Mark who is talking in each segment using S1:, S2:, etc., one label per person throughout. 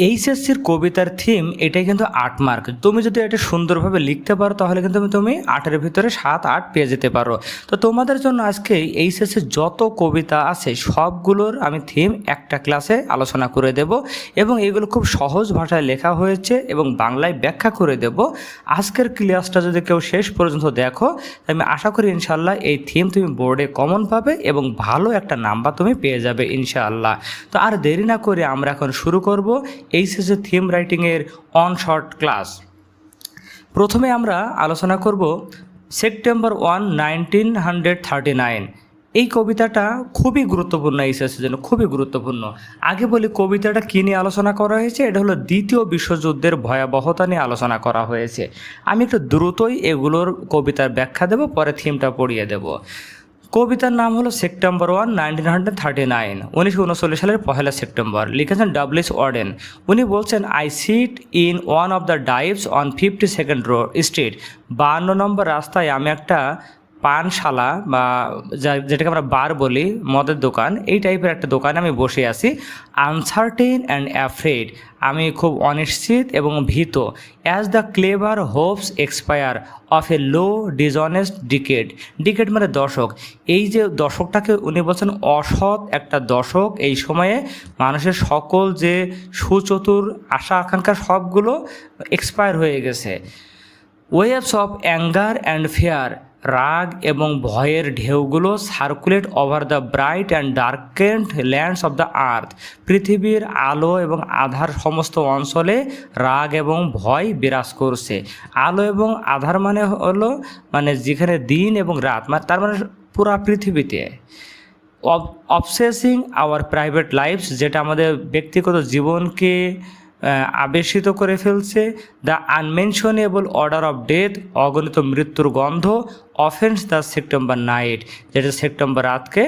S1: এইচএসসির কবিতার থিম এটাই কিন্তু 8 মার্ক। তুমি যদি এটা সুন্দরভাবে লিখতে পারো তাহলে কিন্তু তুমি 8-এর ভিতরে 7-8 পেয়ে যেতে পারো। তো তোমাদের জন্য আজকে এইচএসসির যত কবিতা আছে সবগুলোর আমি থিম একটা ক্লাসে আলোচনা করে দেব এবং এগুলো খুব সহজ ভাষায় লেখা হয়েছে এবং বাংলায় ব্যাখ্যা করে দেব। আজকের ক্লাসটা যদি কেউ শেষ পর্যন্ত দেখো আমি আশা করি ইনশাআল্লাহ এই থিম তুমি বোর্ডে কমন পাবে এবং ভালো একটা নাম্বার তুমি পেয়ে যাবে ইনশাআল্লাহ। তো আর দেরি না করে আমরা এখন শুরু করব এইচএসসি থিম রাইটিংয়ের অন শর্ট ক্লাস। প্রথমে আমরা আলোচনা করব সেপ্টেম্বর 1, 1939। এই কবিতাটা খুবই গুরুত্বপূর্ণ, এইচএসসির জন্য খুবই গুরুত্বপূর্ণ। আগে বলি কবিতাটা কী নিয়ে আলোচনা করা হয়েছে। এটা হলো দ্বিতীয় বিশ্বযুদ্ধের ভয়াবহতা নিয়ে আলোচনা করা হয়েছে। আমি একটু দ্রুতই এগুলোর কবিতার ব্যাখ্যা দেব, পরে থিমটা পড়িয়ে দেব। কবিতার নাম হলো সেপ্টেম্বর 1, 1939, 1939 সালের 1 সেপ্টেম্বর। লিখেছেন ডব্লিউএস ওয়ার্ডেন। উনি বলছেন, I sit in one of the dives on 52nd street. 52 নম্বর রাস্তায় আমি একটা পানশালা বা যেটাকে আমরা বার বলি, মদের দোকান, এই টাইপের একটা দোকানে আমি বসে আছি। আনসার্টেন অ্যান্ড অ্যাফ্রেড, আমি খুব অনিশ্চিত এবং ভীত। As the clever Hopes expire of A low dishonest decade. Decade মানে দশক। এই যে দশকটাকে উনি বলছেন অসৎ একটা দশক। এই সময়ে মানুষের সকল যে সুচতুর আশা আকাঙ্ক্ষা সবগুলো এক্সপায়ার হয়ে গেছে। Waves of anger and fear, রাগ এবং ভয়ের ঢেউগুলো circulate over the bright and darkened lands of the earth. পৃথিবীর আলো এবং আধার সমস্ত অঞ্চলে রাগ এবং ভয় বিরাজ করছে। আলো এবং আধার মানে হলো মানে যেখানে দিন এবং রাত, মানে তার মানে পুরা পৃথিবীতে। অবসেসিং আওয়ার প্রাইভেট লাইফস, যেটা আমাদের ব্যক্তিগত জীবনকে আবেশিত করে ফেলছে। দ্য আনমেনশনেবল অর্ডার অফ ডেথ, অগণিত মৃত্যুর গন্ধ। অফেন্স দ্য সেপ্টেম্বর নাইট, যেটা সেপ্টেম্বর রাতকে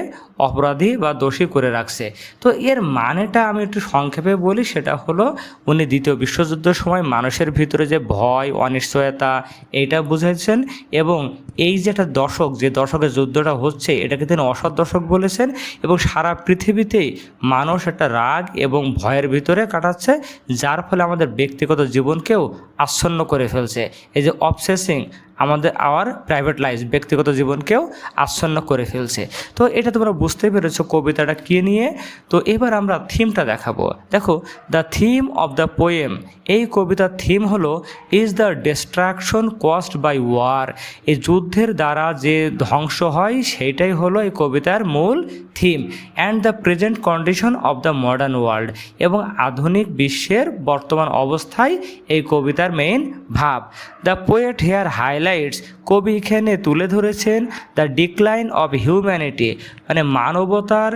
S1: অপরাধী বা দোষী করে রাখছে। তো এর মানেটা আমি একটু সংক্ষেপে বলি। সেটা হলো উনি দ্বিতীয় বিশ্বযুদ্ধের সময় মানুষের ভিতরে যে ভয় অনিশ্চয়তা এইটা বুঝেছেন এবং এই যে একটা দশক, যে দশকে যুদ্ধটা হচ্ছে এটাকে তিনি অসৎ দশক বলেছেন এবং সারা পৃথিবীতেই মানুষ একটা রাগ এবং ভয়ের ভিতরে কাটাচ্ছে, যার ফলে আমাদের ব্যক্তিগত জীবনকেও আচ্ছন্ন করে ফেলছে। এই যে অবসেসিং আমাদের আওয়ার প্রাইভেট লাইফ, ব্যক্তিগত জীবনকেও আচ্ছন্ন করে ফেলছে। তো এটা তোমরা বুঝতে পেরেছো কবিতাটা কী নিয়ে। তো এবার আমরা থিমটা দেখাবো। দেখো, the theme of the poem, এই কবিতার থিম হলো is the destruction caused by war. এই যুদ্ধের দ্বারা যে ধ্বংস হয় সেইটাই হলো এই কবিতার মূল theme. And the present condition of the modern world, এবং আধুনিক বিশ্বের বর্তমান অবস্থায় এই কবিতার মেইন ভাব। দ্য পোয়েট হেয়ার হাইলাইটস, কবি এখানে তুলে ধরেছেন দ্য ডিক্লাইন অফ হিউম্যানিটি, মানে মানবতার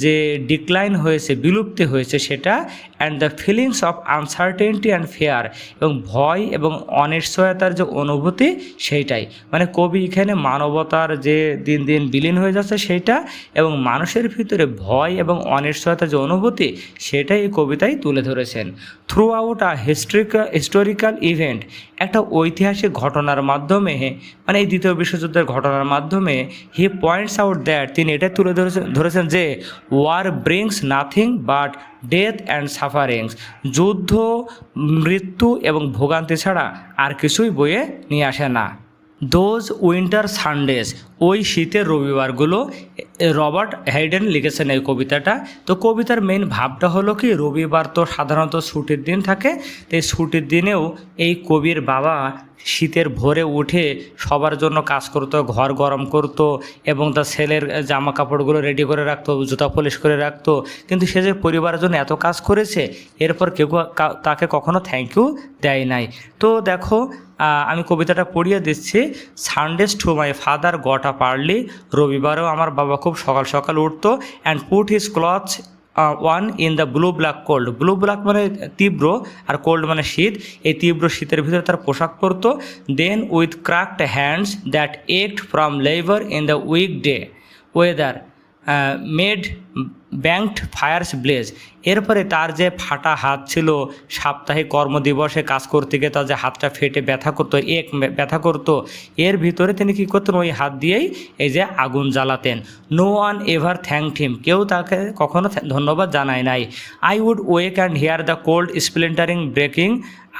S1: যে ডিক্লাইন হয়েছে, বিলুপ্তি হয়েছে সেটা। And the feelings of uncertainty and fair, এবং ভয় এবং অনিশ্চয়তার যে অনুভূতি সেইটাই। মানে কবি এখানে মানবতার যে দিন দিন বিলীন হয়ে যাচ্ছে সেইটা এবং মানুষের ভিতরে ভয় এবং অনিশ্চয়তার যে অনুভূতি সেটাই এই কবিতায় তুলে ধরেছেন। Through out a historical event, একটা ঐতিহাসিক ঘটনার মাধ্যমে, মানে এই দ্বিতীয় বিশ্বযুদ্ধের ঘটনার মাধ্যমে হি পয়েন্টস আউট দ্যাট, তিনি এটা তুলে ধরেছেন যে war brings nothing but death and sufferings, যুদ্ধ মৃত্যু এবং ভোগান্তি ছাড়া আর কিছুই বয়ে নিয়ে আসে না। দোজ উইন্টার সানডেজ, ওই শীতের রবিবারগুলো। রবার্ট হাইডেন লিখেছেন এই কবিতাটা। তো কবিতার মেইন ভাবটা হলো কি, রবিবার তো সাধারণত ছুটির দিন থাকে, তো এই ছুটির দিনেও এই কবির বাবা শীতের ভোরে উঠে সবার জন্য কাজ করতো, ঘর গরম করতো এবং তার ছেলের জামা কাপড়গুলো রেডি করে রাখতো, জুতা পলিশ করে রাখতো। কিন্তু সে যে পরিবারের জন্য এত কাজ করেছে এরপর কেউ তাকে কখনো থ্যাংক ইউ দেয় নাই। তো দেখো, আমি কবিতাটা পড়িয়ে দিচ্ছি। Sundays too my father got up early, রবিবারেও আমার বাবা খুব সকাল সকাল উঠতো। And put his clothes on in the blue black cold, blue black মানে তীব্র আর কোল্ড মানে শীত, এই তীব্র শীতের ভিতরে তার পোশাক পরতো। Then with cracked hands that ached from labour in the weekday weather made banked fires blaze. এরপরে তার যে ফাটা হাত ছিল, সাপ্তাহিক কর্মদিবসে কাজ করতে গিয়ে তার যে হাতটা ফেটে ব্যথা করতো, ব্যথা করতো, এর ভিতরে তিনি কী করতেন, ওই হাত দিয়েই এই যে আগুন জ্বালাতেন। No one ever thanked him, কেউ তাকে কখনো ধন্যবাদ জানায় নাই। I would wake and hear the cold splintering breaking,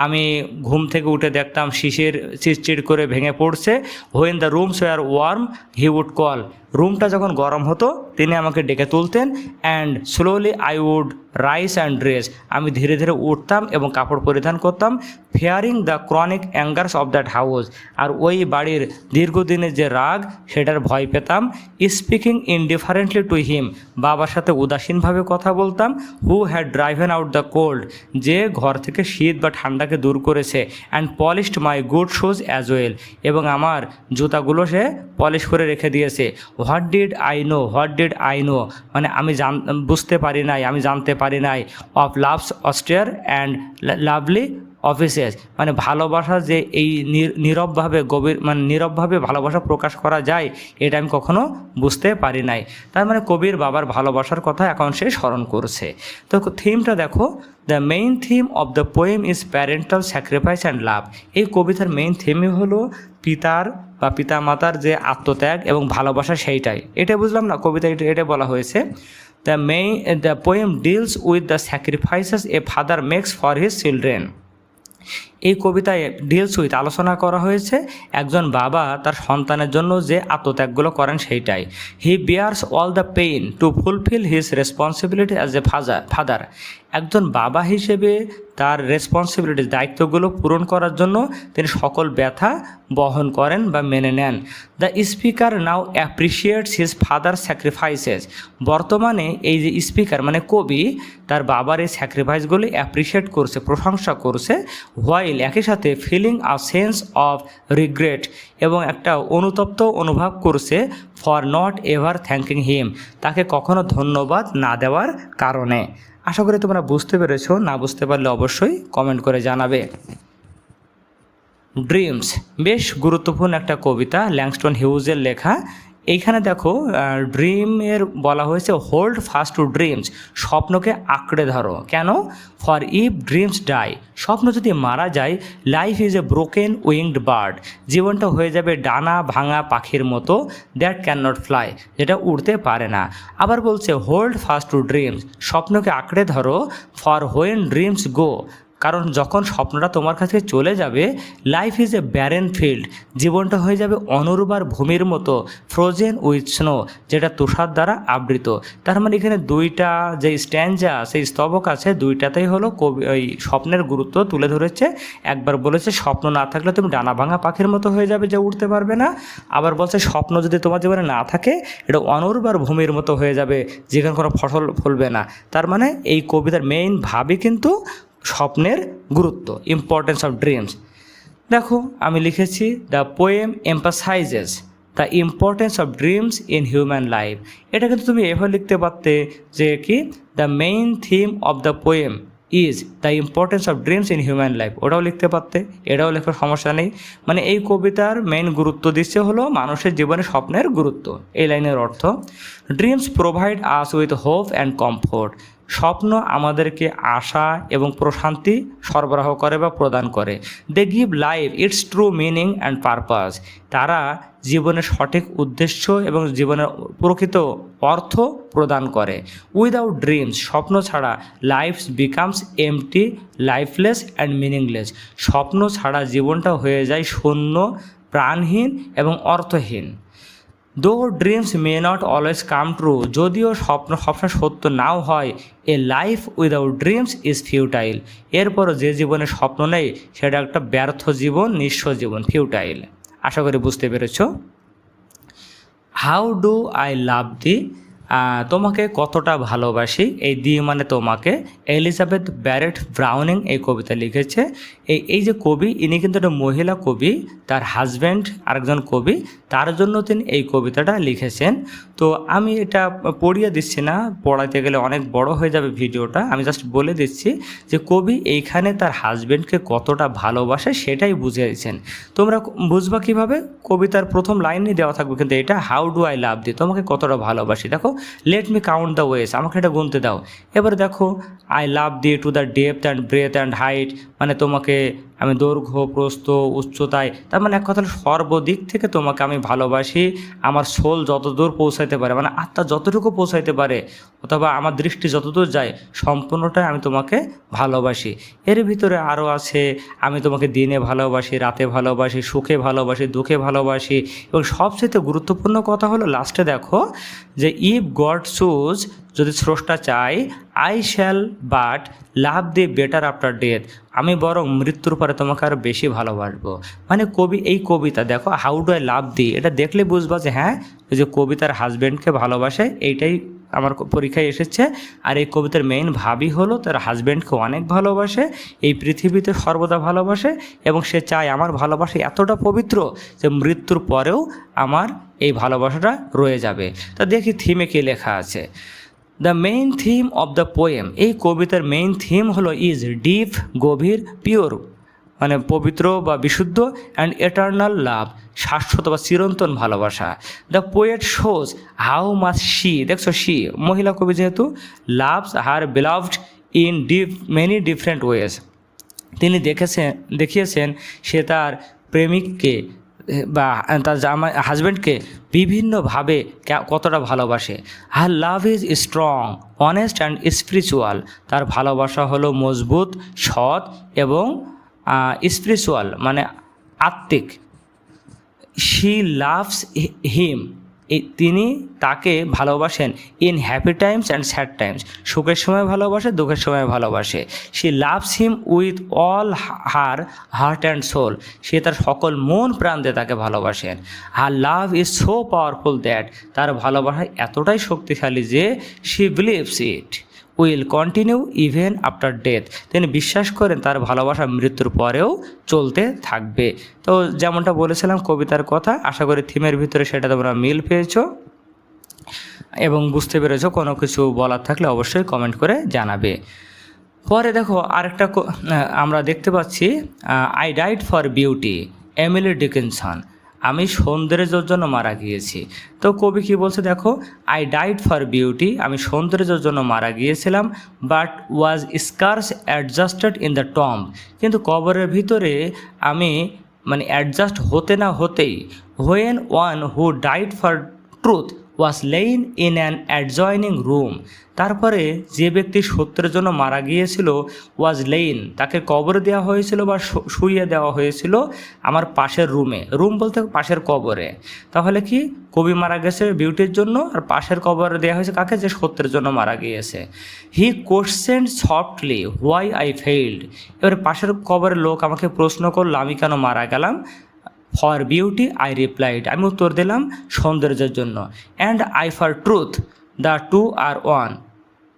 S1: আমি ঘুম থেকে উঠে দেখতাম শিশির চিড়চিড় করে ভেঙে পড়ছে। When the rooms were warm he would call, রুমটা যখন গরম হতো তিনি আমাকে ডেকে তুলতেন। And slowly I would rise and dress, আমি ধীরে ধীরে উঠতাম এবং কাপড় পরিধান করতাম। Fearing the chronic angers of that house, আর ওই বাড়ির দীর্ঘদিনের যে রাগ সেটার ভয় পেতাম। স্পিকিং ইনডিফারেন্টলি টু হিম, বাবার সাথে উদাসীনভাবে কথা বলতাম। Who had driven out the cold, যে ঘর থেকে শীত বা ঠান্ডাকে দূর করেছে। And polished my good shoes as well, এবং আমার জুতাগুলো সে পলিশ করে রেখে দিয়েছে। হোয়াট ডিড আই নো, মানে আমি বুঝতে পারি নাই, আমি জানতে পারি নাই। Of love's austere and lovely offices, মানে ভালোবাসা যে এই নীরবভাবে নীরবভাবে ভালোবাসা প্রকাশ করা যায়, এটা আমি কখনো বুঝতে পারি নাই। তার মানে কবির বাবার ভালোবাসার কথা এখন সে স্মরণ করছে। তো থিমটা দেখো, the main theme of the poem is parental sacrifice and love. এই কবিতার মেইন থিমই হলো পিতার বা পিতামাতার যে আত্মত্যাগ এবং ভালোবাসা, সেইটাই। এটা বুঝলাম না, কবিতা এটা বলা হয়েছে। The poem deals with the sacrifices a father makes for his children. এই কবিতায় ডিলস উইথ আলোচনা করা হয়েছে একজন বাবা তার সন্তানের জন্য যে আত্মত্যাগগুলো করেন সেইটাই। He bears all the pain to fulfil his responsibility as a father, একজন বাবা হিসেবে তার রেসপন্সিবিলিটি দায়িত্বগুলো পূরণ করার জন্য তিনি সকল ব্যথা বহন করেন বা মেনে নেন। The speaker now appreciates his father sacrifices, বর্তমানে এই যে স্পিকার মানে কবি তার বাবার এই স্যাক্রিফাইসগুলি অ্যাপ্রিসিয়েট করছে, প্রশংসা করছে। হোয়াইল, একই সাথে feeling a sense of regret, এবং একটা অনুতপ্ত অনুভব করছে for not ever thanking him, তাকে কখনো ধন্যবাদ না দেওয়ার কারণে। আশা করি তোমরা বুঝতে পেরেছো, না বুঝতে পারলে অবশ্যই কমেন্ট করে জানাবে। ড্রিমস বেশ গুরুত্বপূর্ণ একটা কবিতা, ল্যাংস্টন হিউজের লেখা। এইখানে দেখো ড্রিমের বলা হয়েছে হোল্ড ফাস্ট টু ড্রিমস, স্বপ্নকে আঁকড়ে ধরো। কেন? ফর ইফ ড্রিমস ডাই, স্বপ্ন যদি মারা যায়, life is a broken winked bird, জীবনটা হয়ে যাবে ডানা ভাঙা পাখির মতো, দ্যাট ক্যান নট ফ্লাই, যেটা উড়তে পারে না। আবার বলছে হোল্ড ফাস্ট টু ড্রিমস, স্বপ্নকে আঁকড়ে ধরো। ফর হোয়েন ড্রিমস গো, কারণ যখন স্বপ্নটা তোমার কাছে চলে যাবে, life is a barren field, জীবনটা হয়ে যাবে অনুর্বর ভূমির মতো, ফ্রোজেন উইথ স্নো, যেটা তুষার দ্বারা আবৃত। তার মানে এখানে দুইটা যে স্ট্যান্জা সেই স্তবক আছে, দুইটাতেই হলো কবি ওই স্বপ্নের গুরুত্ব তুলে ধরেছে। একবার বলেছে স্বপ্ন না থাকলে তুমি ডানা ভাঙা পাখির মতো হয়ে যাবে, যে উঠতে পারবে না। আবার বলছে স্বপ্ন যদি তোমার জীবনে না থাকে, এটা অনুর্বর ভূমির মতো হয়ে যাবে, যেখানে কোনো ফসল ফলবে না। তার মানে এই কবিতার মেইন ভাবই কিন্তু স্বপ্নের গুরুত্ব, ইম্পর্টেন্স অফ ড্রিমস। দেখো আমি লিখেছি the poem এম্পাসাইজেস the importance of dreams in human life. এটা কিন্তু তুমি এভাবে লিখতে পারতে যে কি the main theme of the poem is the importance of dreams in human life, ওটাও লিখতে পারতে, এটাও লেখার সমস্যা নেই। মানে এই কবিতার মেইন গুরুত্ব দিচ্ছে হলো মানুষের জীবনে স্বপ্নের গুরুত্ব। এই লাইনের অর্থ, dreams provide us with hope and comfort, স্বপ্ন আমাদেরকে আশা এবং প্রশান্তি সরবরাহ করে বা প্রদান করে। They give life its true meaning and purpose, তারা জীবনের সঠিক উদ্দেশ্য এবং জীবনের প্রকৃত অর্থ প্রদান করে। উইদাউট ড্রিমস, স্বপ্ন ছাড়া life becomes empty, lifeless and meaningless, স্বপ্ন ছাড়া জীবনটা হয়ে যায় শূন্য, প্রাণহীন এবং অর্থহীন। Though dreams may not always come true, যদিও স্বপ্ন সবসময় সত্য নাও হয়, a life without dreams is futile, এরপরও যে জীবনে স্বপ্ন নেই সেটা একটা ব্যর্থ জীবন, নিঃস্ব জীবন, ফিউটাইল। আশা করি বুঝতে পেরেছ। হাউ ডু আই লাভ দি, তোমাকে কতটা ভালোবাসি, এই দি মানে তোমাকে। এলিজাবেথ ব্যারেট ব্রাউনিং এই কবিতা লিখেছে। এই যে কবি, ইনি কিন্তু একটা মহিলা কবি, তার হাজব্যান্ড আরেকজন কবি, তার জন্য তিনি এই কবিতাটা লিখেছেন। তো আমি এটা পড়িয়ে দিচ্ছি না, পড়াইতে গেলে অনেক বড় হয়ে যাবে ভিডিওটা, আমি জাস্ট বলে দিচ্ছি যে কবি এইখানে তার হাজব্যান্ডকে কতটা ভালোবাসে সেটাই বুঝিয়েছেন। তোমরা বুঝবা কীভাবে, কবিতার প্রথম লাইনই দেওয়া থাকবে কিন্তু এটা, হাউ ডু আই লাভ দি, তোমাকে কতটা ভালোবাসি। দেখো লেট মি কাউন্ট দ্য ওয়েস, আমাকে এটা গুনতে দাও। এবারে দেখো I love the to the depth and breadth and height, মানে তোমাকে আমি দৈর্ঘ্য প্রস্থ উচ্চতায়, তার মানে এক কথা সর্বদিক থেকে তোমাকে আমি ভালোবাসি, আমার সোল যতদূর পৌঁছাইতে পারে, মানে আত্মা যতটুকু পৌঁছাইতে পারে অথবা আমার দৃষ্টি যতদূর যায় সম্পূর্ণটাই আমি তোমাকে ভালোবাসি। এর ভিতরে আরও আছে আমি তোমাকে দিনে ভালোবাসি, রাতে ভালোবাসি, সুখে ভালোবাসি, দুঃখে ভালোবাসি, এবং সবচেয়ে গুরুত্বপূর্ণ কথা হলো লাস্টে দেখো যে ইফ গড চুজ, যদি স্রষ্টা চাই, I shall but love the better after death, আমি বরং মৃত্যুর পরে তোমাকে আরও বেশি ভালোবাসবো। মানে কবি এই কবিতা দেখো হাউ ডু আই লাভ দি, এটা দেখলে বুঝবা যে হ্যাঁ ওই যে কবি তার হাজব্যান্ডকে ভালোবাসে, এইটাই আমার পরীক্ষায় এসেছে। আর এই কবিতার মেইন ভাবই হলো তার হাজব্যান্ডকে অনেক ভালোবাসে, এই পৃথিবীতে সর্বদা ভালোবাসে, এবং সে চায় আমার ভালোবাসা এতটা পবিত্র যে মৃত্যুর পরেও আমার এই ভালোবাসাটা রয়ে যাবে। তা দেখি থিমে কী লেখা আছে। The main theme of the poem, এই কবিতার মেইন থিম হলো ইজ ডিপ, গভীর, পিওর মানে পবিত্র বা বিশুদ্ধ, অ্যান্ড এটার্নাল লাভ, শাশ্বত বা চিরন্তন ভালোবাসা। The poet shows how much she, দেখছো শি মহিলা কবি যেহেতু, loves her beloved in many different ways, তিনি দেখিয়েছেন সে তার প্রেমিককে বা তার হাজব্যান্ডকে বিভিন্নভাবে কতটা ভালোবাসে। Her love is strong, honest and spiritual, তার ভালোবাসা হলো মজবুত, সৎ এবং স্পিরিচুয়াল মানে আত্মিক। শি লাভস হিম, তিনি তাকে ভালোবাসেন in happy times and sad times, সুখের সময় ভালোবাসে, দুঃখের সময় ভালোবাসে। She loves him with all her heart and soul, সে তার সকল মন প্রাণ দিয়ে তাকে ভালোবাসেন। Her love is so powerful that, তার ভালোবাসা এতটাই শক্তিশালী যে she believes it will continue even after death, তিনি বিশ্বাস করেন তার ভালোবাসা মৃত্যুর পরেও চলতে থাকবে। তো যেমনটা বলেছিলাম কবিতার কথা, আশা করি থিমের ভিতরে সেটা তোমরা মিল পেয়েছো এবং বুঝতে পেরেছো। কোনো কিছু বলার থাকলে অবশ্যই কমেন্ট করে জানাবে। পরে দেখো আরেকটা আমরা দেখতে পাচ্ছি I died for beauty, Emily Dickinson, আমি সৌন্দর্যের জন্য মারা গিয়েছি। তো কবি কী বলছে দেখো, আই ডাইড ফর বিউটি, আমি সৌন্দর্যের জন্য মারা গিয়েছিলাম, but was scarce adjusted in the tomb, কিন্তু কবরের ভিতরে আমি মানে অ্যাডজাস্ট হতে না হতেই, when one who died for truth was lain in an adjoining room, তারপরে যে ব্যক্তি সত্যের জন্য মারা গিয়েছিল, ওয়াজ লেইন, তাকে কবর দেওয়া হয়েছিল বা শুইয়ে দেওয়া হয়েছিল আমার পাশের রুমে, রুম বলতে পাশের কবরে। তাহলে কি কবি মারা গেছে বিউটির জন্য, আর পাশের কবরে দেওয়া হয়েছে কাকে, যে সত্যের জন্য মারা গিয়েছে। হি কোশ্চেন্ড সফটলি হোয়াই আই ফেইল্ড, এবারে পাশের কবরের লোক আমাকে প্রশ্ন করলো আমি কেন মারা গেলাম। ফর বিউটি আই রিপ্লাইড, আমি উত্তর দিলাম সৌন্দর্যের জন্য। And I for truth the two are one,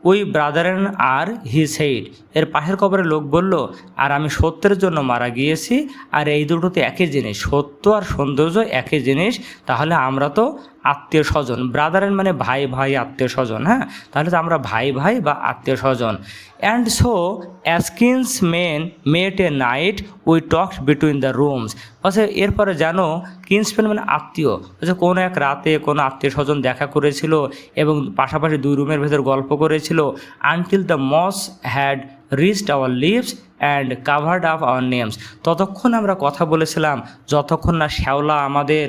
S1: we brother and are he said, এর পাশের কবরের লোক বলল আর আমি সত্যের জন্য মারা গিয়েছি, আর এই দুটোতে একই জিনিস, সত্য আর সৌন্দর্য একই জিনিস, তাহলে আমরা তো আত্মীয় স্বজন। ব্রাদার অ্যান্ড মানে ভাই ভাই আত্মীয় স্বজন, হ্যাঁ, তাহলে তো আমরা ভাই ভাই বা আত্মীয় স্বজন। And so as kinsmen met a night we talked between the rooms, আচ্ছা এরপরে জানো কিন্সমেন মানে আত্মীয়, আচ্ছা কোনো এক রাতে কোনো আত্মীয় স্বজন দেখা করেছিল এবং পাশাপাশি দুই রুমের ভেতর গল্প করেছিল। Until the moss had reached our lives and covered up our names, ততক্ষণ আমরা কথা বলেছিলাম যতক্ষণ না শ্যাওলা আমাদের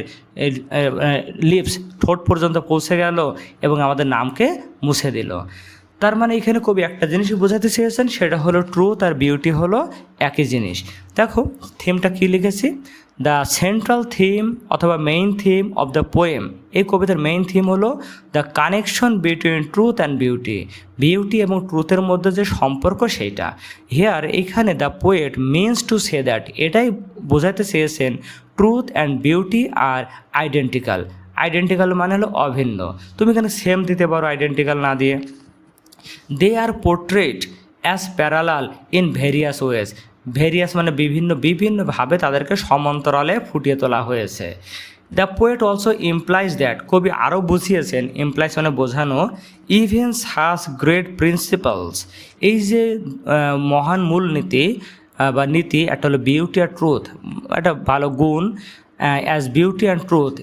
S1: লিপস ঠোঁট পর্যন্ত পৌঁছে গেল এবং আমাদের নামকে মুছে দিল। তার মানে এখানে কবি একটা জিনিসই বোঝাতে চেয়েছেন, সেটা হলো ট্রুথ আর বিউটি হলো একই জিনিস। দেখো থিমটা কী লিখেছি, দ্য সেন্ট্রাল থিম অথবা main theme of the poem, এই কবিতার মেইন থিম হলো the connection between truth and beauty, beauty এবং ট্রুথের মধ্যে যে সম্পর্ক সেইটা। হিয়ার এইখানে the poet means to say that, এটাই বোঝাতে চেয়েছেন truth and beauty are identical. Identical মানে হলো অভিন্ন, তুমি এখানে সেম দিতে পারো আইডেন্টিক্যাল না দিয়ে। They are portrayed as parallel in various ways, various মানে বিভিন্নভাবে তাদেরকে সমান্তরালে ফুটিয়ে তোলা হয়েছে। The poet also implies that, কবি আরও বুঝিয়েছেন, ইমপ্লাইজ মানে বোঝানো, ইভেন্স হ্যাজ গ্রেট প্রিন্সিপালস, এই যে মহান মূলনীতি বা নীতি, একটা হলো বিউটি আর ট্রুথ, একটা ভালো গুণ, as beauty and truth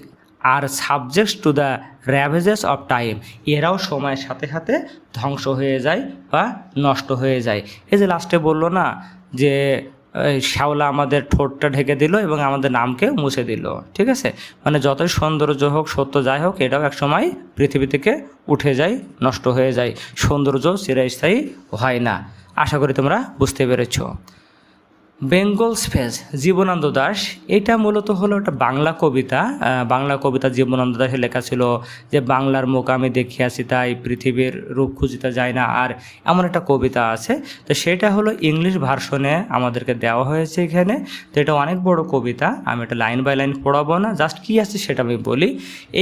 S1: are subject to the ravages of time, এরাও সময়ের সাথে সাথে ধ্বংস হয়ে যায় বা নষ্ট হয়ে যায়। এই যে লাস্টে বললো না যে শ্যাওলা আমাদের ঠোঁটটা ঢেকে দিল এবং আমাদের নামকে মুছে দিল, ঠিক আছে, মানে যতই সৌন্দর্য হোক সত্য যাই হোক এটাও একসময় পৃথিবী থেকে উঠে যায়, নষ্ট হয়ে যায়, সৌন্দর্য চিরস্থায়ী হয় না। আশা করি তোমরা বুঝতে পেরেছো। বেঙ্গল স্পেস জীবনানন্দ দাশ, এটা মূলত হলো একটা বাংলা কবিতা। বাংলা কবিতা জীবনানন্দ দাশের লেখা ছিল যে বাংলার মুখ আমি দেখিয়াছি তাই পৃথিবীর রূপ খুঁজিতে যায় না, আর এমন একটা কবিতা আছে। তো সেটা হলো ইংলিশ ভার্সনে আমাদেরকে দেওয়া হয়েছে এখানে। তো এটা অনেক বড় কবিতা, আমি এটা লাইন বাই লাইন পড়াবো না, জাস্ট কী আছে সেটা আমি বলি।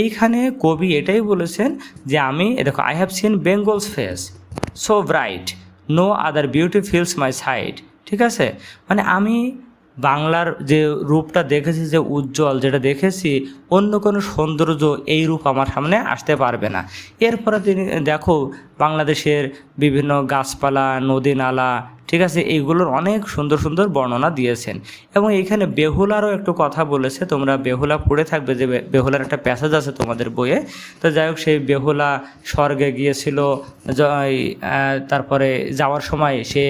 S1: এইখানে কবি এটাই বলেছেন যে আমি দেখো, I have seen Bengal's face so bright, no other beauty fills my side, ঠিক আছে, মানে আমি বাংলার যে রূপটা দেখেছি, যে উজ্জ্বল যেটা দেখেছি, অন্য কোনো সৌন্দর্য এই রূপ আমার সামনে আসতে পারবে না। এরপরে তিনি দেখো বাংলাদেশের বিভিন্ন গাছপালা, নদী নালা, ঠিক আছে, এইগুলোর অনেক সুন্দর সুন্দর বর্ণনা দিয়েছেন। এবং এইখানে বেহুলারও একটু কথা বলেছে, তোমরা বেহুলা পড়ে থাকবে যে বেহুলার একটা প্যাসেজ আছে তোমাদের বইয়ে। তো যাই হোক, সেই বেহুলা স্বর্গে গিয়েছিল, তারপরে যাওয়ার সময় সে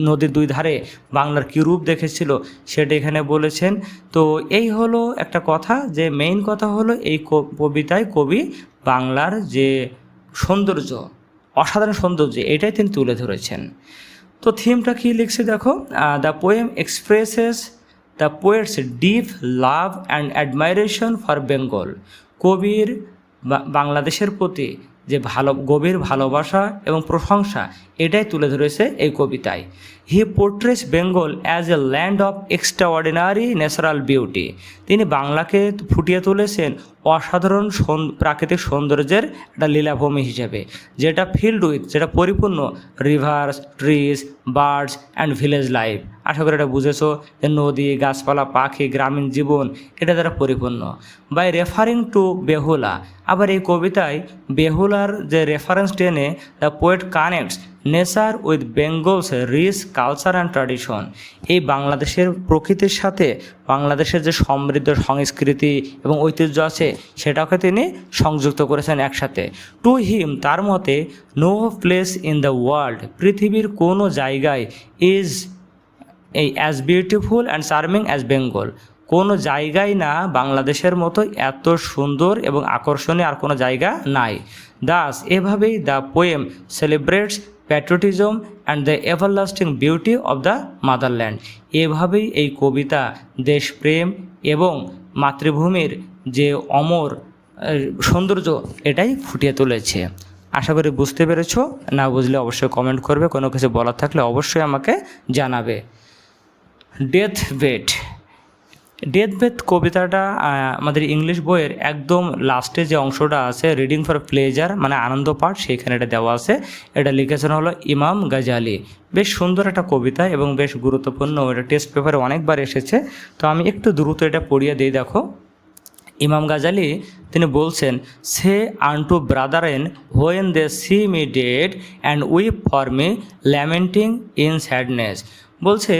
S1: নদীর দুই ধারে বাংলার কী রূপ দেখেছিল সেটা এখানে বলেছেন। তো এই হলো একটা কথা, যে মেইন কথা হলো এই কবিতায় কবি বাংলার যে সৌন্দর্য, অসাধারণ সৌন্দর্য, এটাই তিনি তুলে ধরেছেন। তো থিমটা কী লিখছে দেখো, the poem expresses the poet's deep love and admiration for Bengal. কবির বাংলাদেশের প্রতি যে গভীর ভালোবাসা এবং প্রশংসা, এটাই তুলে ধরেছে এই কবিতায়। He portrays Bengal as a land of extraordinary natural beauty. তিনি বাংলাকে ফুটিয়ে তুলেছেন অসাধারণ প্রাকৃতিক সৌন্দর্যের একটা লীলাভূমি হিসেবে, যেটা ফিল্ড উইথ, যেটা পরিপূর্ণ rivers, trees, birds and village life. আশা করি এটা বুঝেছো যে নদী, গাছপালা, পাখি, গ্রামীণ জীবন এটা দ্বারা পরিপূর্ণ। বাই রেফারিং টু বেহুলা, আবার এই কবিতায় বেহুলার যে রেফারেন্স টেনে the poet connects nature with Bengal's rich culture and tradition. এই বাংলাদেশের প্রকৃতির সাথে বাংলাদেশের যে সমৃদ্ধ সংস্কৃতি এবং ঐতিহ্য আছে সেটাকে তিনি সংযুক্ত করেছেন একসাথে। টু হিম, তার মতে, no place in the world, পৃথিবীর কোনো জায়গায় is as beautiful and charming as Bengal. কোনো জায়গায় না বাংলাদেশের মতো এত সুন্দর এবং আকর্ষণীয় আর কোনো জায়গা নাই। দাস, এভাবেই the poem celebrates patriotism and the everlasting beauty of the motherland. এভাবেই এই কবিতা দেশপ্রেম এবং মাতৃভূমির যে অমর সৌন্দর্য এটাই ফুটিয়ে তুলেছে। আশা করি বুঝতে পেরেছো, না বুঝলে অবশ্যই কমেন্ট করবে, কোনো কিছু বলার থাকলে অবশ্যই আমাকে জানাবে। ডেথ বেড, ডেথ বেড কবিতাটা আমাদের ইংলিশ বইয়ের একদম লাস্টে যে অংশটা আছে, রিডিং ফর প্লেজার মানে আনন্দ পাঠ, সেইখানে এটা দেওয়া আছে। এটা লিখেছেন হলো ইমাম গাজালি। বেশ সুন্দর একটা কবিতা এবং বেশ গুরুত্বপূর্ণ, এটা টেস্ট পেপারে অনেকবার এসেছে। তো আমি একটু দ্রুত এটা পড়িয়ে দিই। দেখো, ইমাম গাজালি তিনি বলছেন, say unto brethren when they see me dead and weep for me lamenting in sadness. বলছে,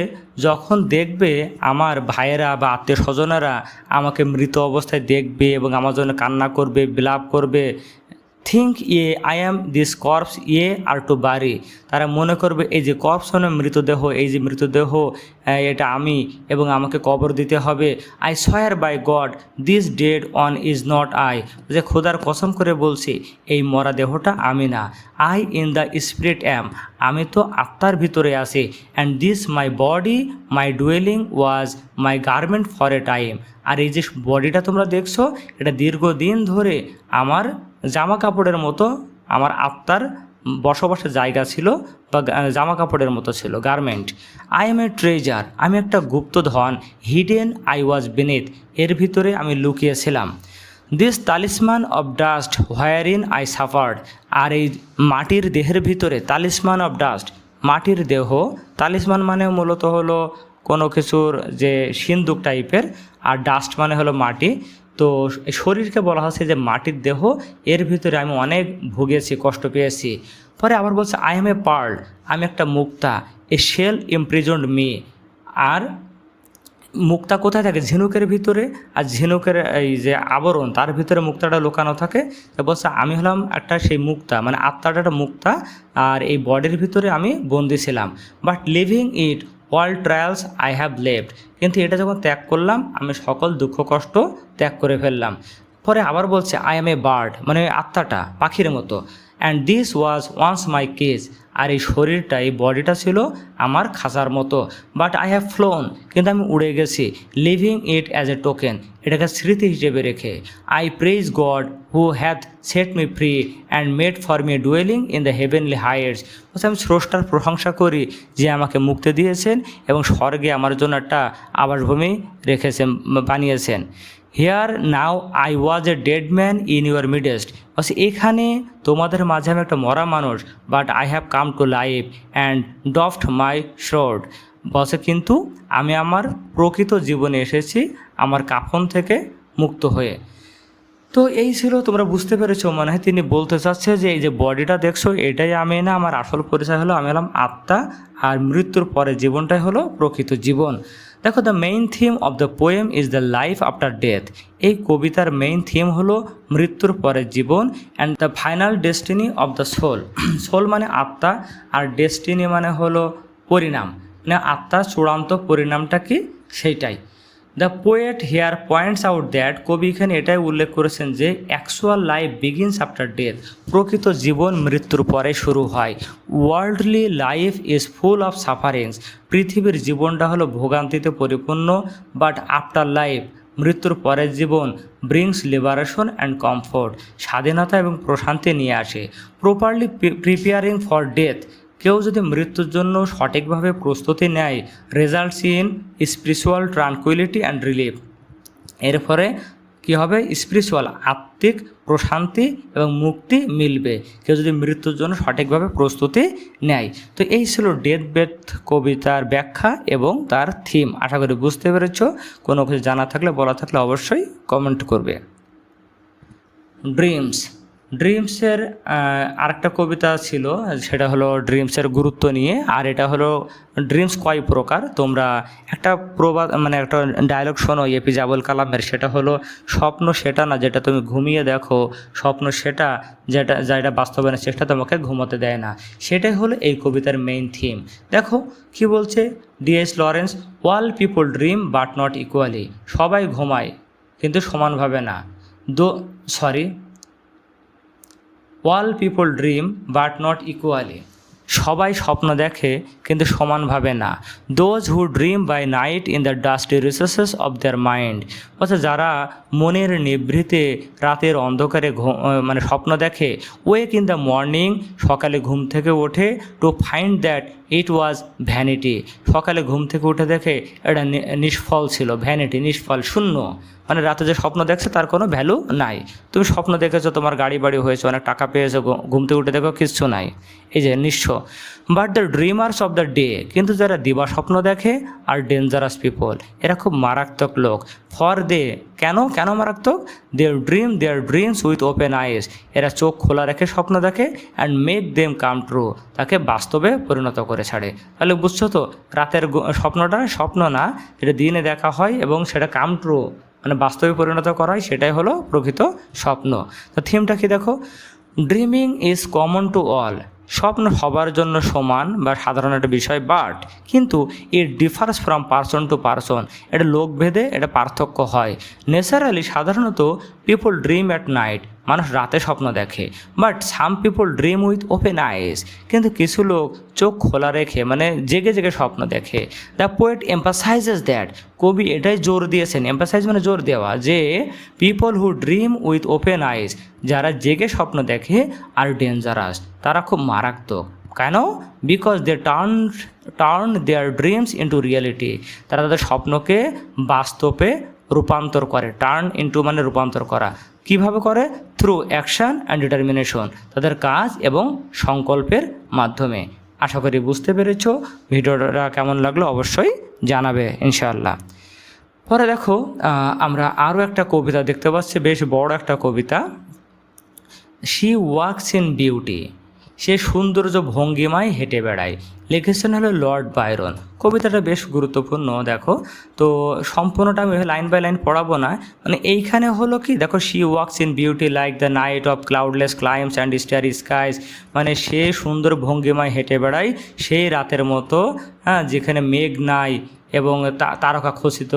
S1: যখন দেখবে আমার ভাইয়েরা বা আত্মীয় স্বজনেরা আমাকে মৃত অবস্থায় দেখবে এবং আমার জন্য কান্না করবে, বিলাপ করবে, think I am this corpse আর টু বাড়ি। তারা মনে করবে এই যে কর্পস মানে মৃতদেহ, এই যে মৃতদেহ এটা আমি এবং আমাকে কবর দিতে হবে। I swear by God this dead one is not I, যে খোদার কসম করে বলছি এই মরা দেহটা আমি না। I in the spirit am, আমি তো আত্মার ভিতরে আছি। And this my body my dwelling was my garment for a time. আর এই যে বডিটা তোমরা দেখছো, এটা দীর্ঘদিন ধরে আমার জামা কাপড়ের মতো, আমার আত্মার বসবাসের জায়গা ছিল বা জামা কাপড়ের মতো ছিল, garment. I M A treasure, আমি একটা গুপ্তধন। হিডেন আই ওয়াজ বিনিথ, এর ভিতরে আমি লুকিয়েছিলাম। This talisman of dust wherein I suffered, আর এই মাটির দেহের ভিতরে, তালিসমান অফ ডাস্ট মাটির দেহ, তালিসমান মানে মূলত হলো কোনো কিছুর যে সিন্দুক টাইপের, আর ডাস্ট মানে হলো মাটি। তো শরীরকে বলা হচ্ছে যে মাটির দেহ, এর ভিতরে আমি অনেক ভুগেছি, কষ্ট পেয়েছি। পরে আবার বলছে আই এম এ পার্ল, আমি একটা মুক্তা। এ শেল ইমপ্রিজন্ড মি, আর মুক্তা কোথায় থাকে? ঝিনুকের ভিতরে, আর ঝিনুকের এই যে আবরণ তার ভিতরে মুক্তাটা লুকানো থাকে। তো বলছে আমি হলাম একটা সেই মুক্তা, মানে আত্মাটা একটা মুক্তা, আর এই বডির ভিতরে আমি বন্দি ছিলাম। But leaving it all trials I have left, কিন্তু এটা যখন ত্যাগ করলাম আমি সকল দুঃখ কষ্ট ত্যাগ করে ফেললাম। পরে আবার বলছে আই এম এ বার্ড, মানে আত্মাটা পাখির মতো, and this was once my cage, আর এই শরীরটা এই বডিটা ছিল আমার খাঁচার মতো। বাট আই হ্যাভ ফ্লোন, কিন্তু আমি উড়ে গেছি। Leaving it as a token, এটাকে স্মৃতি হিসেবে রেখে। I praise God who hath set me free and made for me dwelling in the heavenly heights, বলছে আমি স্রষ্টার প্রশংসা করি যে আমাকে মুক্তি দিয়েছেন এবং স্বর্গে আমার জন্য একটা আবাসভূমি রেখেছেন, বানিয়েছেন। Here now I was a dead man in your midst, বলছে এখানে তোমাদের মাঝে আমি একটা মরা মানুষ, but I have come to life and doffed my shroud, বলছে কিন্তু আমি আমার প্রকৃত জীবনে এসেছি আমার কাফন থেকে মুক্ত হয়ে। তো এই ছিল, তোমরা বুঝতে পেরেছো মনে হয় তিনি বলতে চাচ্ছে যে এই যে বডিটা দেখছো এটাই আমি না, আমার আসল পরিচয় হলো আমি হলাম আত্মা, আর মৃত্যুর পরে জীবনটাই হলো প্রকৃত জীবন। দেখো, the main theme of the poem is the life after death, এই কবিতার মেইন থিম হলো মৃত্যুর পরের জীবন। And the final destiny of the soul, soul মানে আত্মা, আর ডেস্টিনি মানে হলো পরিণাম, মানে আত্মার চূড়ান্ত পরিণামটা কি সেইটাই। The poet here points out that, কবি এখানে এটাই উল্লেখ করেছেন যে actual life begins after death, প্রকৃত জীবন মৃত্যুর পরে শুরু হয়। Worldly life is full of sufferings, পৃথিবীর জীবনটা হলো ভোগান্তিতে পরিপূর্ণ। বাট আফটার লাইফ, মৃত্যুর পরের জীবন, ব্রিংস লিবারেশন অ্যান্ড কমফোর্ট, স্বাধীনতা এবং প্রশান্তি নিয়ে আসে। প্রপারলি প্রিপেয়ারিং ফর ডেথ, কেউ যদি মৃত্যুর জন্য সঠিকভাবে প্রস্তুতি নেয়, results in spiritual tranquillity and relief, এর ফলে কী হবে? স্পিরিচুয়াল আত্মিক প্রশান্তি এবং মুক্তি মিলবে কেউ যদি মৃত্যুর জন্য সঠিকভাবে প্রস্তুতি নেয়। তো এই ছিল ডেথ বেথ কবিতার ব্যাখ্যা এবং তার থিম। আশা করি বুঝতে পেরেছ। কোনো কিছু জানা থাকলে বলা থাকলে অবশ্যই কমেন্ট করবে। ড্রিমস, ড্রিমসের আরেকটা কবিতা ছিল, সেটা হলো ড্রিমসের গুরুত্ব নিয়ে। আর এটা হলো ড্রিমস কয় প্রকার, তোমরা একটা প্রবাদ মানে একটা ডায়লগ শোনো এপিজে আবুল কালামের, সেটা হলো স্বপ্ন সেটা না যেটা তুমি ঘুমিয়ে দেখো, স্বপ্ন সেটা যেটা বাস্তবায়নের চেষ্টা তোমাকে ঘুমোতে দেয় না। সেটাই হলো এই কবিতার মেইন থিম। দেখো কি বলছে DS Lawrence, all people dream but not equally, সবাই ঘুমায় কিন্তু সমানভাবে না। All people dream but not equally, সবাই স্বপ্ন দেখে কিন্তু সমানভাবে না। Those who dream by night in the dusty resources of their mind, অর্থাৎ যারা মনের নিভৃতে রাতের অন্ধকারে মানে স্বপ্ন দেখে, ওয়েক ইন দ্য মর্নিং, সকালে ঘুম থেকে ওঠে, to find that it was vanity, সকালে ঘুম থেকে উঠে দেখে এটা নিষ্ফল ছিল, ভ্যানিটি নিষ্ফল, শূন্য, মানে রাতে যে স্বপ্ন দেখছে তার কোনো ভ্যালু নাই। তুমি স্বপ্ন দেখেছো তোমার গাড়ি বাড়ি হয়েছে, অনেক টাকা পেয়েছো, ঘুম থেকে উঠে দেখো কিচ্ছু নাই, এই যে নিঃস্ব। But the dreamers of the day, কিন্তু যারা দিবা স্বপ্ন দেখে আর ডেঞ্জারাস পিপল, এরা খুব মারাত্মক লোক। ফর দে, কেন মারাত্মক? Their dreams with open eyes, এরা চোখ খোলা রেখে স্বপ্ন দেখে, and make them come true, তাকে বাস্তবে পরিণত করে ছাড়ে। তাহলে বুঝছো তো, রাতের স্বপ্নটা স্বপ্ন না, যেটা দিনে দেখা হয় এবং সেটা কাম ট্রু মানে বাস্তবে পরিণত করা হয়, সেটাই হলো প্রকৃত স্বপ্ন। তো থিমটা কি দেখো, dreaming is common to all, স্বপ্ন সবার জন্য সমান বা সাধারণ একটা বিষয়, বাট কিন্তু it differs from person to person, এটা লোকভেদে এটা পার্থক্য হয়। ন্যাচারালি সাধারণত পিপল ড্রিম অ্যাট নাইট, মানুষ রাতে স্বপ্ন দেখে, but some people dream with open আইস, কিন্তু কিছু লোক চোখ খোলা রেখে মানে জেগে জেগে স্বপ্ন দেখে। দ্য পোয়েট এম্পাসাইজেস দ্যাট, কবি এটাই জোর দিয়েছেন, এম্পাসাইজ মানে জোর দেওয়া, যে people who dream with open আইস, যারা জেগে স্বপ্ন দেখে আর ডেঞ্জারাস, তারা খুব মারাত্মক। কেন? Because they turn their dreams into reality, তারা তাদের স্বপ্নকে বাস্তবে রূপান্তর করে। টার্ন ইন্টু মানে রূপান্তর করা, কিভাবে করে? থ্রু অ্যাকশন অ্যান্ড ডিটারমিনেশন, তাদের কাজ এবং সংকল্পের মাধ্যমে। আশা করি বুঝতে পেরেছ। ভিডিওটা কেমন লাগলো অবশ্যই জানাবে ইনশাআল্লাহ। পরে দেখো আমরা আরও একটা কবিতা দেখতে পাচ্ছি, বেশ বড় একটা কবিতা। শি ওয়াকস ইন বিউটি, সে সৌন্দর্য ভঙ্গিমায় হেঁটে বেড়ায়, লিখেছেন হলো লর্ড বায়রন। কবিতাটা বেশ গুরুত্বপূর্ণ। দেখো তো সম্পূর্ণটা আমি লাইন বাই লাইন পড়াবো না, মানে এইখানে হলো কি দেখো, she walks in beauty like the night of cloudless climes and starry skies, মানে সে সুন্দর ভঙ্গিমায় হেঁটে বেড়ায় সেই রাতের মতো, হ্যাঁ, যেখানে মেঘ নাই এবং তারকা খচিত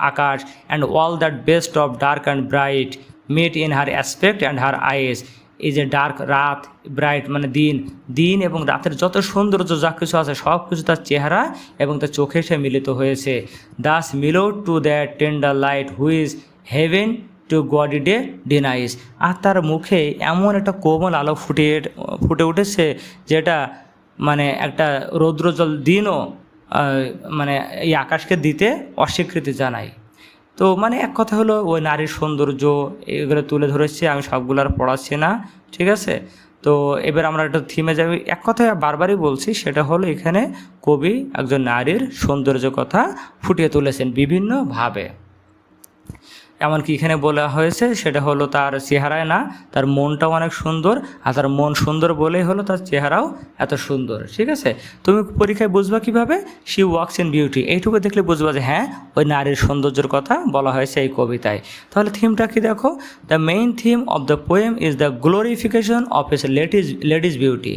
S1: আকাশ, and all that best of dark and bright meet in her aspect and her eyes. এই যে ডার্ক রাত, ব্রাইট মানে দিন এবং রাতের যত সৌন্দর্য যা কিছু আছে সব কিছু তার চেহারা এবং তার চোখে সে মিলিত হয়েছে। Thus mellowed to that tender light which heaven to gaudy day denies. আর তার মুখে এমন একটা কোমল আলো ফুটে উঠেছে যেটা মানে একটা রৌদ্রজল দিনও মানে এই আকাশকে দিতে অস্বীকৃতি জানায়। তো মানে এক কথা হলো ওই নারীর সৌন্দর্য এগুলো তুলে ধরেছে, আমি সবগুলো আর পড়াচ্ছি না, ঠিক আছে। তো এবার আমরা একটা থিমে যাবি, এক কথায় বারবারই বলছি, সেটা হলো এখানে কবি একজন নারীর সৌন্দর্য কথা ফুটিয়ে তুলেছেন বিভিন্নভাবে। এমনকি এখানে বলা হয়েছে সেটা হলো তার চেহারায় না, তার মনটাও অনেক সুন্দর, আর তার মন সুন্দর বলেই হলো তার চেহারাও এত সুন্দর, ঠিক আছে। তুমি পরীক্ষায় বুঝবা কিভাবে, শি ওয়াক্স ইন বিউটি, এইটুকু দেখলে বুঝবা যে হ্যাঁ ওই নারীর সৌন্দর্যের কথা বলা হয়েছে এই কবিতায়। তাহলে থিমটা কি দেখো, the main theme of the poem is the glorification of S ladies beauty.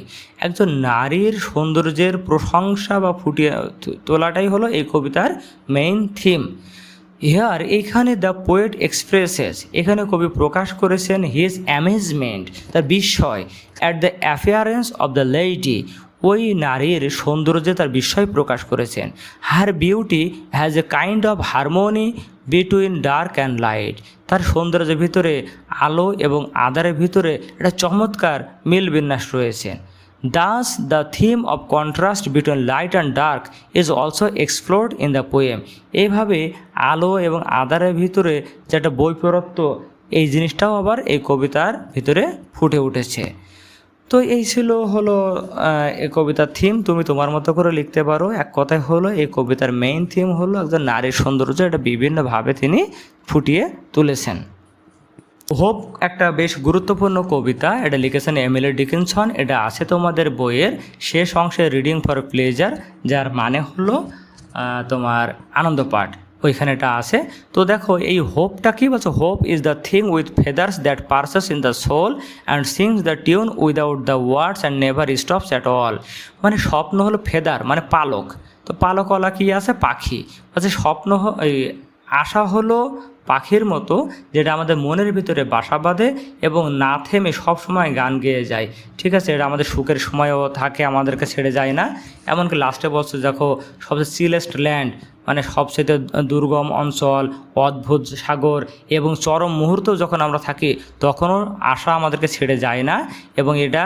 S1: একজন নারীর সৌন্দর্যের প্রশংসা বা ফুটিয়ে তোলাটাই হলো এই কবিতার মেইন থিম। হিয়ার এখানে দ্য পোয়েট এক্সপ্রেসেস, এখানে কবি প্রকাশ করেছেন হিজ অ্যামেজমেন্ট, তার বিস্ময়, at the appearance of the lady, ওই নারীর সৌন্দর্যে তার বিস্ময় প্রকাশ করেছেন। Her beauty has a kind of harmony between dark and light, তার সৌন্দর্যের ভিতরে আলো এবং আঁধারের ভিতরে একটা চমৎকার মিল বিন্যাস রয়েছে। Thus, the theme of contrast between light and dark is also explored in the poem. এইভাবে আলো এবং আঁধারের ভিতরে যেটা বৈপরত্য, এই জিনিসটাও আবার এই কবিতার ভিতরে ফুটে উঠেছে। তো এই ছিল হলো এই কবিতার থিম, তুমি তোমার মতো করে লিখতে পারো। এক কথায় হলো এই কবিতার মেইন থিম হলো একজন নারীর সৌন্দর্য, এটা বিভিন্নভাবে তিনি ফুটিয়ে তুলেছেন। হোপ একটা বেশ গুরুত্বপূর্ণ কবিতা, এটা লিখেছেন এমিলি ডিকিনসন। এটা আছে তোমাদের বইয়ের শেষ অংশে রিডিং ফর প্লেজার, যার মানে হলো তোমার আনন্দ পাঠ, ওইখানে এটা আছে। তো দেখো এই হোপটা কী বলছো, hope is the thing with feathers that perches in the soul and sings the tune without the words and never stops at all. মানে স্বপ্ন হলো ফেদার মানে পালক, তো পালকওয়ালা কী আছে, পাখি। আচ্ছা স্বপ্ন এই আশা হলো পাখির মতো, যেটা আমাদের মনের ভিতরে বাসা বাঁধে এবং না থেমে সবসময় গান গেয়ে যায়, ঠিক আছে। এটা আমাদের সুখের সময়ও থাকে, আমাদেরকে ছেড়ে যায় না। এমনকি লাস্টে বলছে দেখো, সবচেয়ে চিলেস্ট ল্যান্ড মানে সবচেয়ে দুর্গম অঞ্চল, অদ্ভুত সাগর এবং চরম মুহূর্ত যখন আমরা থাকি তখনও আশা আমাদেরকে ছেড়ে যায় না, এবং এটা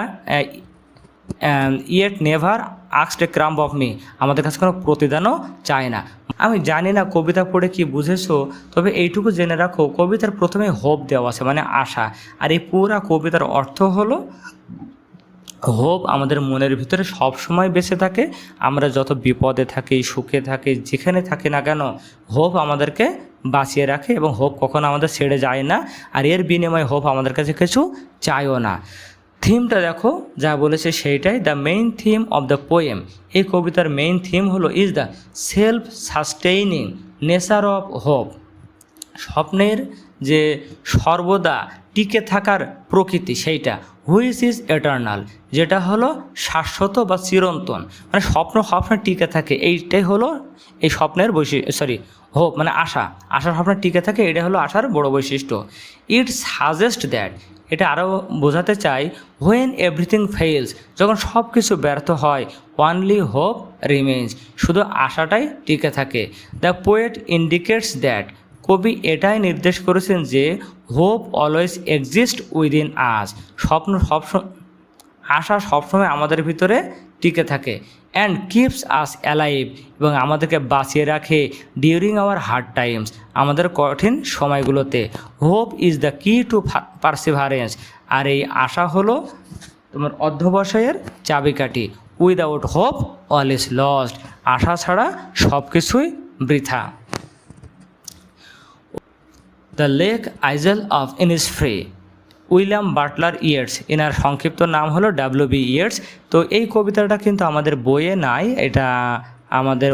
S1: yet never asked A crumb of me, আমাদের কাছে কোনো প্রতিদানও চায় না। আমি জানি না কবিতা পড়ে কি বুঝেছো, তবে এইটুকু জেনে রাখো কবিতার প্রথমে হোপ দেওয়া আছে মানে আশা, আর এই পুরা কবিতার অর্থ হলো হোপ আমাদের মনের ভিতরে সব সময় বেঁচে থাকে। আমরা যত বিপদে থাকি, সুখে থাকি, যেখানে থাকি না কেন, হোপ আমাদেরকে বাঁচিয়ে রাখে এবং হোপ কখনো আমাদের ছেড়ে যায় না, আর এর বিনিময়ে হোপ আমাদের কাছে কিছু চায়ও না। থিমটা দেখো যা বলেছে সেইটাই, the main theme of the poem, এই কবিতার মেইন থিম হলো is the self sustaining nature of hope, স্বপ্নের যে সর্বদা টিকে থাকার প্রকৃতি সেইটা, হুইচ ইজ এটার্নাল, যেটা হলো শাশ্বত বা চিরন্তন, মানে স্বপ্ন সবসময় টিকে থাকে, এইটাই হলো এই স্বপ্নের হোপ মানে আশা স্বপ্ন টিকে থাকে, এটা হলো আশার বড় বৈশিষ্ট্য। ইট সাজেস্ট দ্যাট, এটা আরও বোঝাতে চাই, হোয়েন এভরিথিং ফেইলস, যখন সব কিছু ব্যর্থ হয়, অনলি হোপ রিমেইনস, শুধু আশাটাই টিকে থাকে। দ্য পোয়েট ইন্ডিকেটস দ্যাট, কবি এটাই নির্দেশ করেছেন যে হোপ অলওয়েজ এক্সিস্ট উইদিন আস, আশা সবসময় আমাদের ভিতরে টিকে থাকে, অ্যান্ড কিপস আস অ্যালাইভ, এবং আমাদেরকে বাঁচিয়ে রাখে ডিউরিং আওয়ার হার্ড টাইমস, আমাদের কঠিন সময়গুলোতে। Hope is the key to perseverance, আর এই আশা হলো তোমার অধ্যবসায়ের চাবিকাঠি। Without hope all is lost, আশা ছাড়া সব কিছুই বৃথা। The lake isle of Innisfree, William Butler Yeats, এনার সংক্ষিপ্ত নাম হলো WB ইয়েটস। তো এই কবিতাটা কিন্তু আমাদের বইয়ে নাই, এটা আমাদের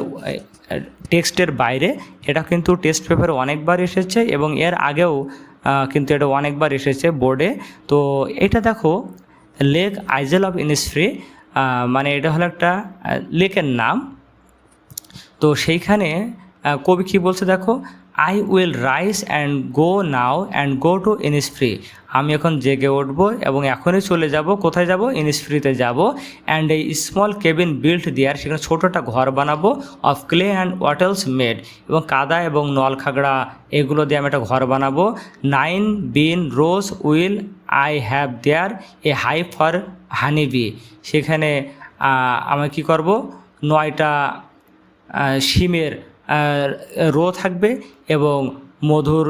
S1: টেক্সটের বাইরে। এটা কিন্তু টেস্ট পেপারে অনেকবার এসেছে এবং এর আগেও কিন্তু এটা অনেকবার এসেছে বোর্ডে। তো এটা দেখো, লেক আইজেল অফ ইনিসফ্রি, মানে এটা হলো একটা লেকের নাম। তো সেইখানে কবি কী বলছে দেখো, I will rise and go now and go to Innisfree, আমি এখন জেগে উঠব এবং এখনই চলে যাব, কোথায় যাব, ইনিসফ্রিতে যাব। অ্যান্ড এই স্মল কেবিন বিল্ট দেয়ার, সেখানে ছোটো একটা ঘর বানাবো, অফ ক্লে অ্যান্ড ওয়াটেলস মেড, এবং কাদা এবং নল খাগড়া এগুলো দিয়ে আমি একটা ঘর বানাবো। 9 bean rows will I have there a hive for honeybee, সেখানে আমি কী করব, 9টা শিমের রো থাকবে এবং মধুর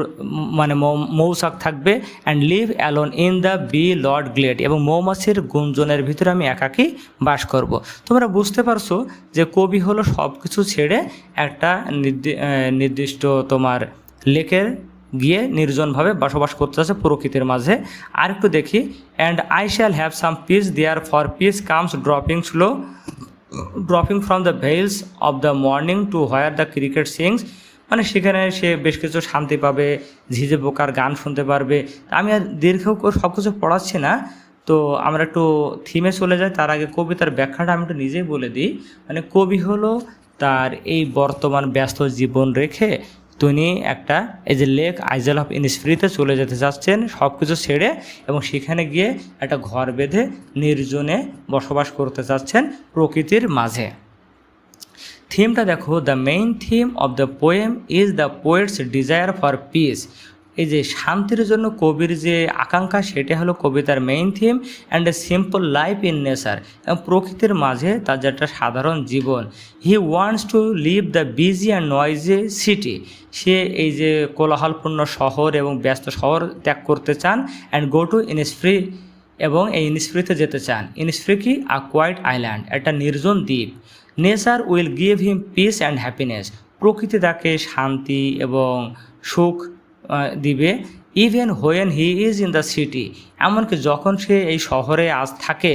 S1: মানে মৌচাক থাকবে। And live alone in the bee loud glade, এবং মৌমাছির গুঞ্জনের ভিতরে আমি একাকী বাস করব। তোমরা বুঝতে পারছো যে কবি হলো সব কিছু ছেড়ে একটা নির্দিষ্ট তোমার লেকের গিয়ে নির্জনভাবে বসবাস করতে আছে প্রকৃতির মাঝে। আর একটু দেখি, and I shall have some peace there for peace comes dropping from the veils of the morning to where the cricket sings, মানে সেখানে সে বেশ কিছু শান্তি পাবে, ঝিঝে পোকার গান শুনতে পারবে। আমি আর দীর্ঘ সব কিছু পড়াচ্ছি না, তো আমরা একটু থিমে চলে যাই। তার আগে কবিতার ব্যাখ্যাটা আমি একটু নিজেই বলে দিই। মানে কবি হলো তার এই বর্তমান ব্যস্ত জীবন রেখে তিনি একটা এই যে লেক আইজেল অফ ইনিসফ্রিতে চলে যেতে চাচ্ছেন সব কিছু ছেড়ে, এবং সেখানে গিয়ে একটা ঘর বেঁধে নির্জনে বসবাস করতে চাচ্ছেন প্রকৃতির মাঝে। থিমটা দেখো, the main theme of the poem is the poet's desire for peace, এই যে শান্তির জন্য কবির যে আকাঙ্ক্ষা সেটা হলো কবিতার main theme. And a simple life in nature, এবং প্রকৃতির মাঝে তার যে একটা সাধারণ জীবন। He wants to leave the busy and noisy city, সে এই যে কোলাহলপূর্ণ শহর এবং ব্যস্ত শহর ত্যাগ করতে চান। অ্যান্ড গো টু ইনিসফ্রি, এবং এই ইনিসফ্রিতে যেতে চান। ইনিসফ্রি কি, আ কোয়াইট আইল্যান্ড, একটা নির্জন দ্বীপ। Nature will give him peace and happiness, প্রকৃতি তাকে শান্তি এবং সুখ দিবে। Even when he is in the city, এমনকি যখন সে এই শহরে আজ থাকে।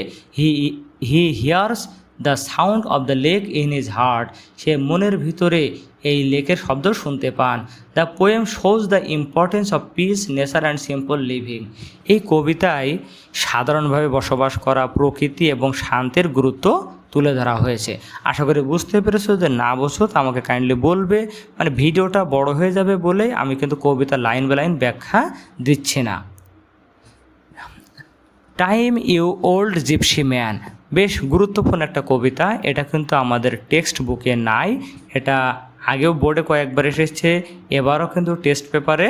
S1: He hears the sound of the lake in his heart, সে মনের ভিতরে এই লেকের শব্দ শুনতে পান। The poem shows the importance of peace, nature and simple living, এই কবিতায় সাধারণভাবে বসবাস করা, প্রকৃতি এবং শান্তির গুরুত্ব তুলে ধরা হয়েছে। আশা করি বুঝতে পেরেছো, যে না বোঝো তো আমাকে কাইন্ডলি বলবে, মানে ভিডিওটা বড় হয়ে যাবে বলে আমি কিন্তু কবিতা লাইন বাই লাইন ব্যাখ্যা দিচ্ছি না। Time you old gypsy man, বেশ গুরুত্বপূর্ণ একটা কবিতা, এটা কিন্তু আমাদের টেক্সট বুকে নাই, এটা আগেও বোর্ডে কয়েকবার এসেছে, এবারও কিন্তু টেস্ট পেপারে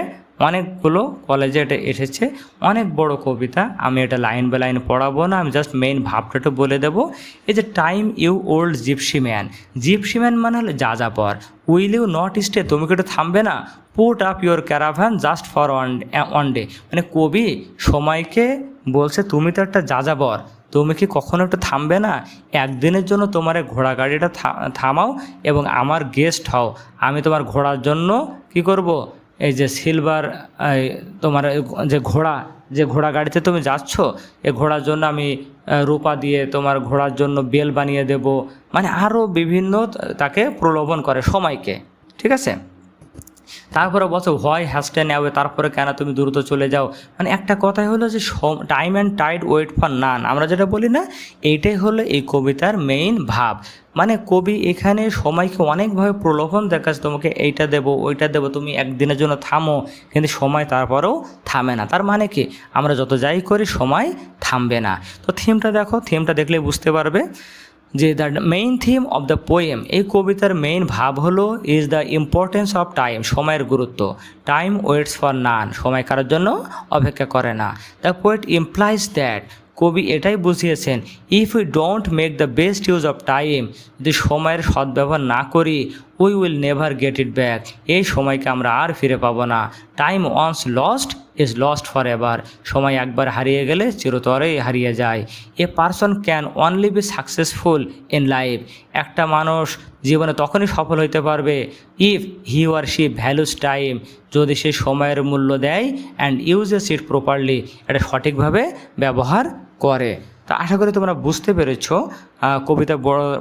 S1: অনেকগুলো কলেজে এটা এসেছে। অনেক বড় কবিতা, আমি এটা লাইন বাই লাইন পড়াবো না, আমি জাস্ট মেইন ভাবটা একটু বলে দেবো। এই যে time you old gypsy man, gypsy man মানে হলো যাযাবর। উইল ইউ নট স্টে, তুমি কি একটু থামবে না? Put up your caravan just for one day, মানে কবি সময়কে বলছে তুমি তো একটা যাযাবর, তুমি কি কখনো একটু থামবে না? একদিনের জন্য তোমার ঘোড়া গাড়িটা থামাও এবং আমার গেস্ট হও। আমি তোমার ঘোড়ার জন্য কি করব, এই যে সিলভার তোমার যে ঘোড়া গাড়িতে তুমি যাচ্ছ, এই ঘোড়ার জন্য আমি রূপা দিয়ে তোমার ঘোড়ার জন্য বেল বানিয়ে দেব, মানে আরও বিভিন্ন তাকে প্রলোভন করে সময়কে, ঠিক আছে। তারপরে বলছো হোয়াই হ্যাস্টেন অ্যাওয়ে, তারপরে কেন তুমি দ্রুত চলে যাও। মানে একটা কথাই হলো যে time and tide wait for none, আমরা যেটা বলি না, এইটাই হলো এই কবিতার মেইন ভাব। মানে কবি এখানে সময়কে অনেকভাবে প্রলোভন দেখাচ্ছে, তোমাকে এইটা দেবো ওইটা দেবো, তুমি একদিনের জন্য থামো, কিন্তু সময় তারপরেও থামে না। তার মানে কি, আমরা যত যাই করি সময় থামবে না। তো থিমটা দেখো, থিমটা দেখলে বুঝতে পারবে যে the main theme of the poem, এই কবিতার মেইন ভাব হলো is the importance of time, সময়ের গুরুত্ব। টাইম ওয়েটস ফর নান, সময় কারোর জন্য অপেক্ষা করে না। দ্য পোয়েট ইমপ্লাইজ দ্যাট, কবি এটাই বুঝিয়েছেন, if we don't make the best use of time, যদি সময়ের সদ্ব্যবহার না করি, we will never get it back, এই সময়কে আমরা আর ফিরে পাবো না। Time once lost is lost for ever, সময় একবার হারিয়ে গেলে চিরতরেই হারিয়ে যায়। A person can only be successful in life, একটা মানুষ জীবনে তখনই সফল হইতে পারবে if he or she values time, যদি সে সময়ের মূল্য দেয় অ্যান্ড ইউজেস ইট প্রপারলি, এটা সঠিকভাবে ব্যবহার করে। তো আশা করি তোমরা বুঝতে পেরেছো। কবিতা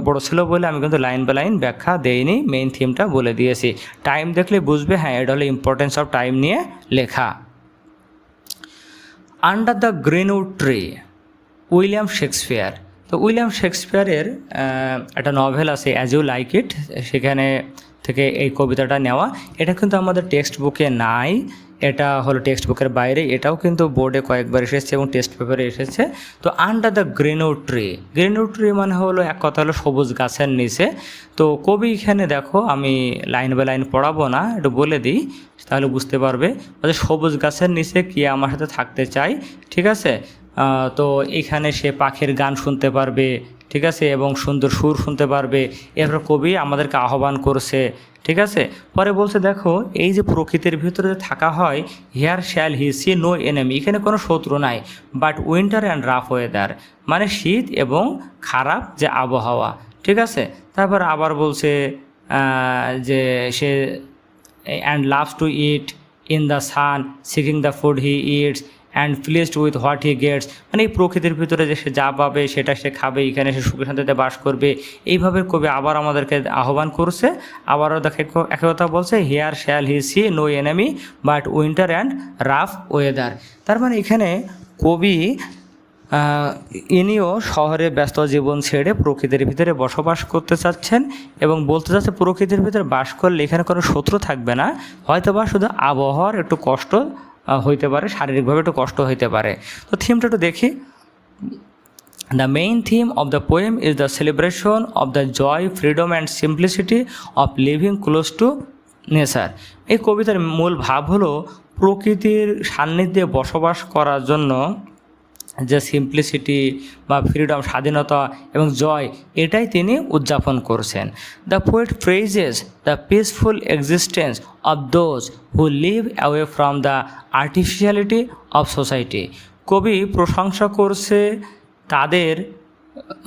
S1: বড় ছিল বলে আমি কিন্তু লাইন বাই লাইন ব্যাখ্যা দেইনি, মেইন থিমটা বলে দিয়েছি। টাইম দেখলে বুঝবে হ্যাঁ এটা হলো ইম্পর্টেন্স অফ টাইম নিয়ে লেখা। Under the Greenwood tree, William Shakespeare. তো উইলিয়াম শেক্সপিয়ারের একটা নভেল আছে অ্যাজ ইউ লাইক ইট, সেখানে থেকে এই কবিতাটা নেওয়া। এটা কিন্তু আমাদের টেক্সট বুকে নাই, এটা হলো টেক্সট বুকের বাইরে, এটাও কিন্তু বোর্ডে কয়েকবার এসেছে এবং টেস্ট পেপারে এসেছে। তো under the Greenwood tree, Greenwood tree মানে হলো এক কথা হলো সবুজ গাছের নিচে। তো কবি এখানে দেখো, আমি লাইন বাই লাইন পড়াবো না, একটু বলে দিই তাহলে বুঝতে পারবে। সবুজ গাছের নিচে কে আমার সাথে থাকতে চাই, ঠিক আছে। তো এখানে সে পাখির গান শুনতে পারবে, ঠিক আছে, এবং সুন্দর সুর শুনতে পারবে। এরপর কবি আমাদেরকে আহ্বান করছে, ঠিক আছে। পরে বলছে দেখো এই যে প্রকৃতির ভিতরে থাকা হয়, here shall he see no enemy, এখানে কোনো শত্রু নাই, but winter and rough weather, মানে শীত এবং খারাপ যে আবহাওয়া, ঠিক আছে। তারপর আবার বলছে যে সে and loves to eat in the sun seeking the food he eats and pleased with what he gets, মানে এই প্রকৃতির ভিতরে যে সে যা পাবে সেটা সে খাবে, এখানে সে সুখে শান্তিতে বাস করবে। এইভাবে কবি আবার আমাদেরকে আহ্বান করছে। আবারও দেখে একই কথা বলছে, here shall he see no enemy but winter and rough weather. তার মানে এখানে কবি ইনিও শহরে ব্যস্ত জীবন ছেড়ে প্রকৃতির ভিতরে বসবাস করতে চাচ্ছেন এবং বলতে চাচ্ছে প্রকৃতির ভিতরে বাস করলে এখানে কোনো শত্রু থাকবে না, হয়তোবা শুধু আবহাওয়ার একটু কষ্ট হইতে পারে, শারীরিকভাবে একটু কষ্ট হইতে পারে। তো থিমটা একটু দেখি। The main theme of the poem is the celebration of the joy, freedom and simplicity of living close to nature. এই কবিতার মূল ভাব হলো প্রকৃতির সান্নিধ্যে বসবাস করার জন্য যে সিম্পলিসিটি বা ফ্রিডম, স্বাধীনতা এবং জয়, এটাই তিনি উদযাপন করছেন। The poet praises the peaceful existence of those who live away from the artificiality of society. কবি প্রশংসা করছে তাদের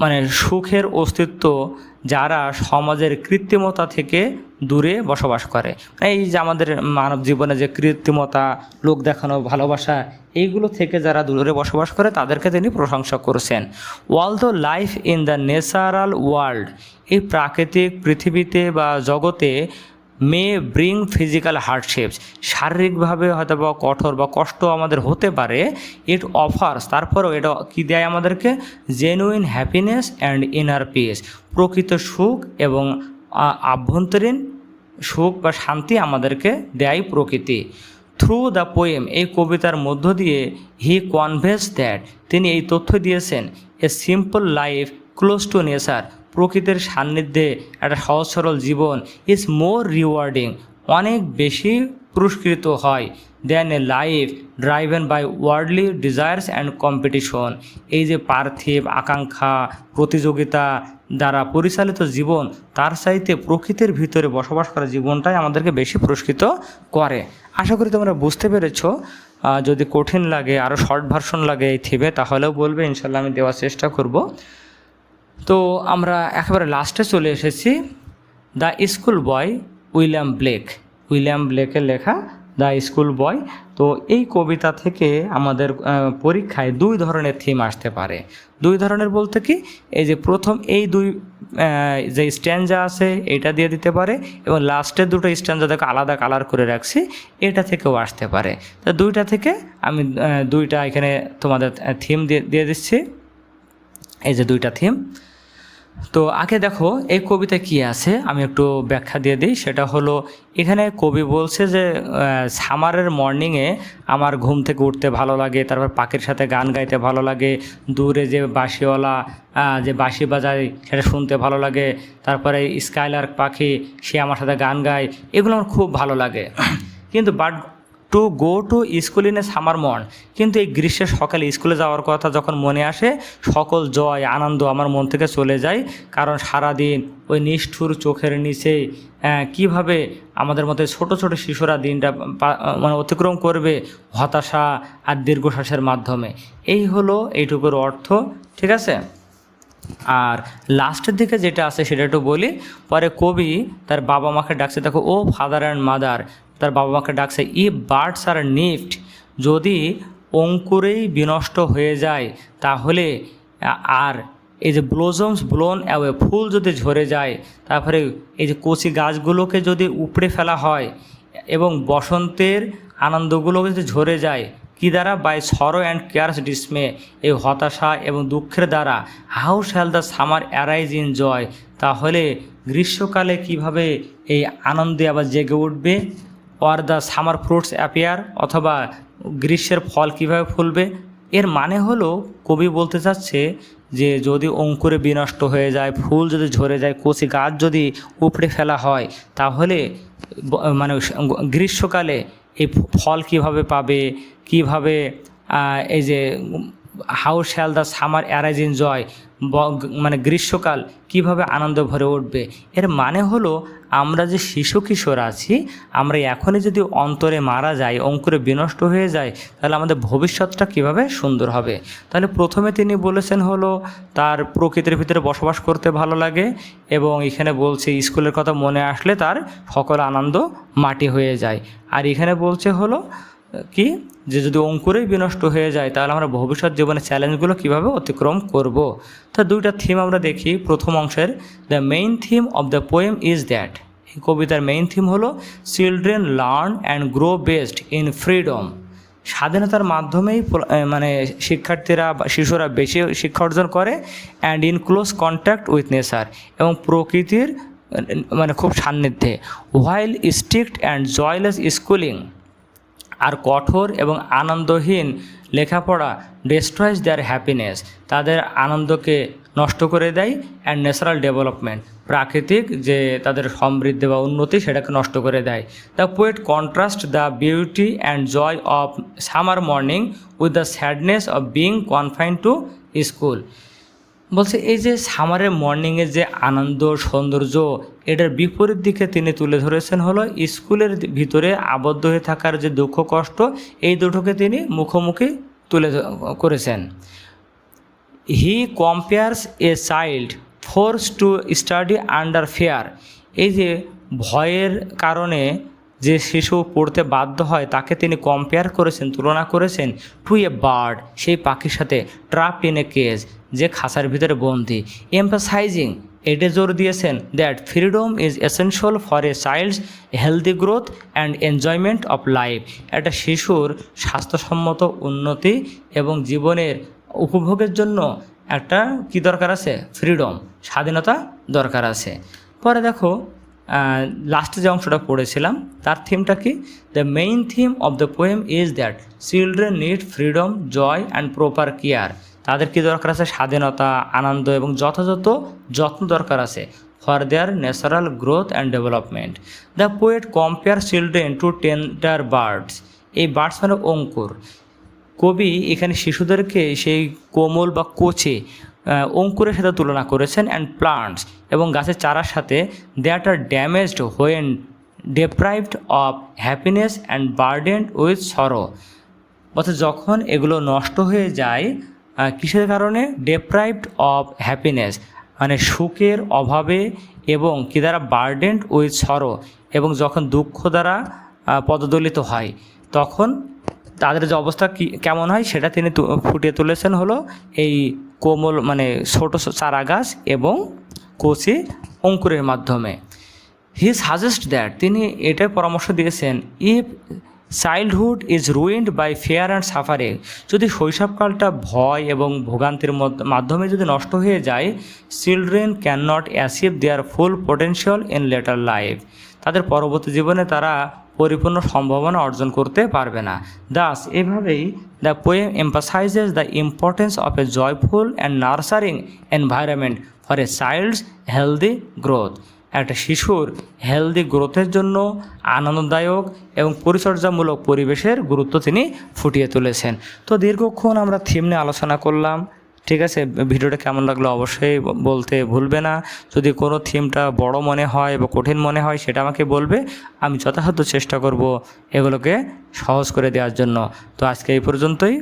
S1: মানে সুখের অস্তিত্ব যারা সমাজের কৃত্রিমতা থেকে দূরে বসবাস করে। এই যে আমাদের মানব জীবনে যে কৃত্রিমতা, লোক দেখানো, ভালোবাসা, এইগুলো থেকে যারা দূরে বসবাস করে তাদেরকে তিনি প্রশংসা করছেন। Although life in the natural world, এই প্রাকৃতিক পৃথিবীতে বা জগতে মে ব্রিং ফিজিক্যাল হার্ডশিপস, শারীরিকভাবে হয়তো বা কঠোর বা কষ্ট আমাদের হতে পারে, ইট অফার্স, তারপরেও এটা কী দেয় আমাদেরকে, genuine happiness and inner piece, প্রকৃত সুখ এবং আভ্যন্তরীণ সুখ বা শান্তি আমাদেরকে দেয় প্রকৃতি। থ্রু দ্য পোয়েম, এই কবিতার মধ্য দিয়ে হি কনভেস দ্যাট, তিনি এই তথ্য দিয়েছেন, এ simple life close to nature, প্রকৃতির সান্নিধ্যে একটা সহজ সরল জীবন ইজ মোর রিওয়ার্ডিং, অনেক বেশি পুরস্কৃত হয় than a life driven by worldly desires and competition. এই যে পার্থিব আকাঙ্ক্ষা, প্রতিযোগিতা দ্বারা পরিচালিত জীবন, তার চাইতে প্রকৃতির ভিতরে বসবাস করা জীবনটাই আমাদেরকে বেশি পুরস্কৃত করে। আশা করি তোমরা বুঝতে পেরেছ। যদি কঠিন লাগে, আরও শর্ট ভার্সন লাগে এই থিমে, তাহলেও বলবে, ইনশাল্লাহ আমি দেওয়ার চেষ্টা করব। তো আমরা একেবারে লাস্টে চলে এসেছি। The school boy, William Blake, William ব্লেকের লেখা দ্য স্কুল বয়। তো এই কবিতা থেকে আমাদের পরীক্ষায় দুই ধরনের থিম আসতে পারে। দুই ধরনের বলতে কি, এই যে প্রথম এই দুই যে স্ট্যান্ডা আছে এটা দিয়ে দিতে পারে, এবং লাস্টের দুটো স্ট্যান্ডা দেখে আলাদা কালার করে রাখছি, এটা থেকেও আসতে পারে। তো দুইটা থেকে আমি দুইটা এখানে তোমাদের থিম দিয়ে দিচ্ছি। এই যে দুইটা থিম। তো আগে দেখো এই কবিতায় কী আছে, আমি একটু ব্যাখ্যা দিয়ে দিই। সেটা হলো, এখানে কবি বলছে যে সামারের মর্নিংয়ে আমার ঘুম থেকে উঠতে ভালো লাগে, তারপর পাখির সাথে গান গাইতে ভালো লাগে, দূরে যে বাঁশিওয়ালা যে বাঁশি বাজায় সেটা শুনতে ভালো লাগে, তারপরে স্কাইলার্ক পাখি সে আমার সাথে গান গায়, এগুলো আমার খুব ভালো লাগে। কিন্তু but to go to school in a summer mourn. কিন্তু এই গ্রীষ্মের সকালে স্কুলে যাওয়ার কথা যখন মনে আসে, সকল জয় আনন্দ আমার মন থেকে চলে যায়। কারণ সারাদিন ওই নিষ্ঠুর চোখের নিচে কিভাবে আমাদের মধ্যে ছোট ছোট শিশুরা দিনটা মানে অতিক্রম করবে হতাশা আর দীর্ঘশ্বাসের মাধ্যমে। এই হলো এইটুকুর অর্থ, ঠিক আছে। আর লাস্টের দিকে যেটা আছে সেটা একটু বলি। পরে কবি তার বাবা মাকে ডাকছে, দেখো, ও ফাদার অ্যান্ড মাদার, তার বাবা মাকে ডাকছে, ইফ বার্ডস আর নিফট, যদি অঙ্কুরেই বিনষ্ট হয়ে যায় তাহলে, আর এই যে ব্লোজমস ব্লোন অ্যাওয়ে, ফুল যদি ঝরে যায়, তারপরে এই যে কচি গাছগুলোকে যদি উপড়ে ফেলা হয় এবং বসন্তের আনন্দগুলো যদি ঝরে যায়, কি দ্বারা? বাই সরো অ্যান্ড কেয়ারস ডিসমে, এই হতাশা এবং দুঃখের দ্বারা। How shall the summer arise in joy, তাহলে গ্রীষ্মকালে কিভাবে এই আনন্দে আবার জেগে উঠবে? Or the summer fruits appear, অথবা গ্রীষ্মের ফল কিভাবে ফুলবে? এর মানে হলো কবি বলতে চাচ্ছে যে যদি অঙ্কুরে বিনষ্ট হয়ে যায়, ফুল যদি ঝরে যায়, কচি গাছ যদি উপড়ে ফেলা হয়, তাহলে মানে গ্রীষ্মকালে এই ফল কিভাবে পাবে, কিভাবে এই যে how shall the summer arise in joy, মানে গ্রীষ্মকাল কিভাবে আনন্দ ভরে উঠবে। এর মানে হলো আমরা যে শিশু কিশোর আছি, আমরা এখনই যদি অন্তরে মারা যাই, অঙ্কুরে বিনষ্ট হয়ে যায়, তাহলে আমাদের ভবিষ্যৎটা কিভাবে সুন্দর হবে। তাহলে প্রথমে তিনি বলেছেন হলো তার প্রকৃতির ভিতরে বসবাস করতে ভালো লাগে, এবং এখানে বলছে স্কুলের কথা মনে আসলে তার সকল আনন্দ মাটি হয়ে যায়। আর এখানে বলছে হলো কি, যে যদি অঙ্কুরেই বিনষ্ট হয়ে যায় তাহলে আমরা ভবিষ্যৎ জীবনের চ্যালেঞ্জগুলো কীভাবে অতিক্রম করব। তো দুইটা থিম আমরা দেখি। প্রথম অংশের the main theme of the poem is that, এই কবিতার মেইন থিম হলো children learn and grow best in freedom. স্বাধীনতার মাধ্যমেই মানে শিক্ষার্থীরা বা শিশুরা বেশি শিক্ষা অর্জন করে, and in close contact with nature, এবং প্রকৃতির মানে খুব সান্নিধ্যে। হোয়াইল স্ট্রিক্ট অ্যান্ড জয়লেস স্কুলিং, আর কঠোর এবং আনন্দহীন লেখাপড়া ডেস্ট্রয়েজ দেয়ার হ্যাপিনেস, তাদের আনন্দকে নষ্ট করে দেয়, অ্যান্ড ন্যাচারাল ডেভেলপমেন্ট, প্রাকৃতিক যে তাদের সমৃদ্ধি বা উন্নতি সেটাকে নষ্ট করে দেয়। The poet contrast the beauty and joy of summer morning with the sadness of being confined to school. বলছে এই যে সামারের মর্নিংয়ের যে আনন্দ সৌন্দর্য, এটার বিপরীত দিকে তিনি তুলে ধরেছেন হলো স্কুলের ভিতরে আবদ্ধ হয়ে থাকার যে দুঃখ কষ্ট, এই দুটোকে তিনি মুখোমুখি তুলে করেছেন। He compares a child forced to study under fear, এই যে ভয়ের কারণে যে শিশু পড়তে বাধ্য হয় তাকে তিনি কম্পেয়ার করেছেন, তুলনা করেছেন টু এ বার্ড, সেই পাখির সাথে, ট্রাপড ইন এ কেজ, যে খাঁচার ভিতরে বন্দি। এমফাসাইজিং, এটা জোর দিয়েছেন that freedom is essential for a child's healthy growth and enjoyment of life, একটা শিশুর স্বাস্থ্যসম্মত উন্নতি এবং জীবনের উপভোগের জন্য একটা কি দরকার আছে? ফ্রিডম, স্বাধীনতা দরকার আছে। পরে দেখো লাস্টে যে অংশটা পড়েছিলাম তার থিমটা কি? The main theme of the poem is that children need freedom, joy and proper care, তাদের কী দরকার আছে? স্বাধীনতা, আনন্দ এবং যথাযথ যত্ন দরকার আছে for their natural growth and development. The poet compare children to tender birds, এই বার্ডস মানে অঙ্কুর। কবি এখানে শিশুদেরকে সেই কোমল বা কোচে অঙ্কুরের সাথে তুলনা করেছেন, অ্যান্ড প্লান্টস, এবং গাছের চারার সাথে, that are damaged when deprived of happiness and burdened with sorrow, অর্থাৎ যখন এগুলো নষ্ট হয়ে যায় কিসের কারণে? ডেপ্রাইভড অফ হ্যাপিনেস, মানে সুখের অভাবে, এবং কি দ্বারা? বার্ডেন্ড উইথ সরো, এবং যখন দুঃখ দ্বারা পদদলিত হয় তখন তাদের যে অবস্থা কেমন হয় সেটা তিনি ফুটিয়ে তুলেছেন হলো এই কোমল মানে ছোটো চারা গাছ এবং কচি অঙ্কুরের মাধ্যমে। হি সাজেস্ট দ্যাট, তিনি এটাই পরামর্শ দিয়েছেন, if childhood is ruined by fear and suffering, যদি শৈশবকালটা ভয় এবং ভোগান্তির মাধ্যমে যদি নষ্ট হয়ে যায়, children can not achieve there full potential in letter life, তাদের পরবর্তী জীবনে তারা পরিপূর্ণ সম্ভাবনা অর্জন করতে পারবে না। দাস, এভাবেই the poem emphasizes the importance of a joyful and nurturing environment for a child's healthy growth. একটা শিশুর হেলদি গ্রোথের জন্য আনন্দদায়ক এবং পরিচর্যামূলক পরিবেশের গুরুত্ব তিনি ফুটিয়ে তুলেছেন। তো দীর্ঘক্ষণ আমরা থিম নিয়ে আলোচনা করলাম, ঠিক আছে। ভিডিওটা কেমন লাগলো অবশ্যই বলতে ভুলবে না। যদি কোনো থিমটা বড় মনে হয় বা কঠিন মনে হয় সেটা আমাকে বলবে, আমি যথাসাধ্য চেষ্টা করব এগুলোকে সহজ করে দেওয়ার জন্য। তো আজকে এই পর্যন্তই,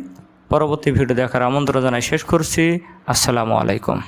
S1: পরবর্তী ভিডিও দেখার আমন্ত্রণ জানাই শেষ করছি। আসসালামু আলাইকুম।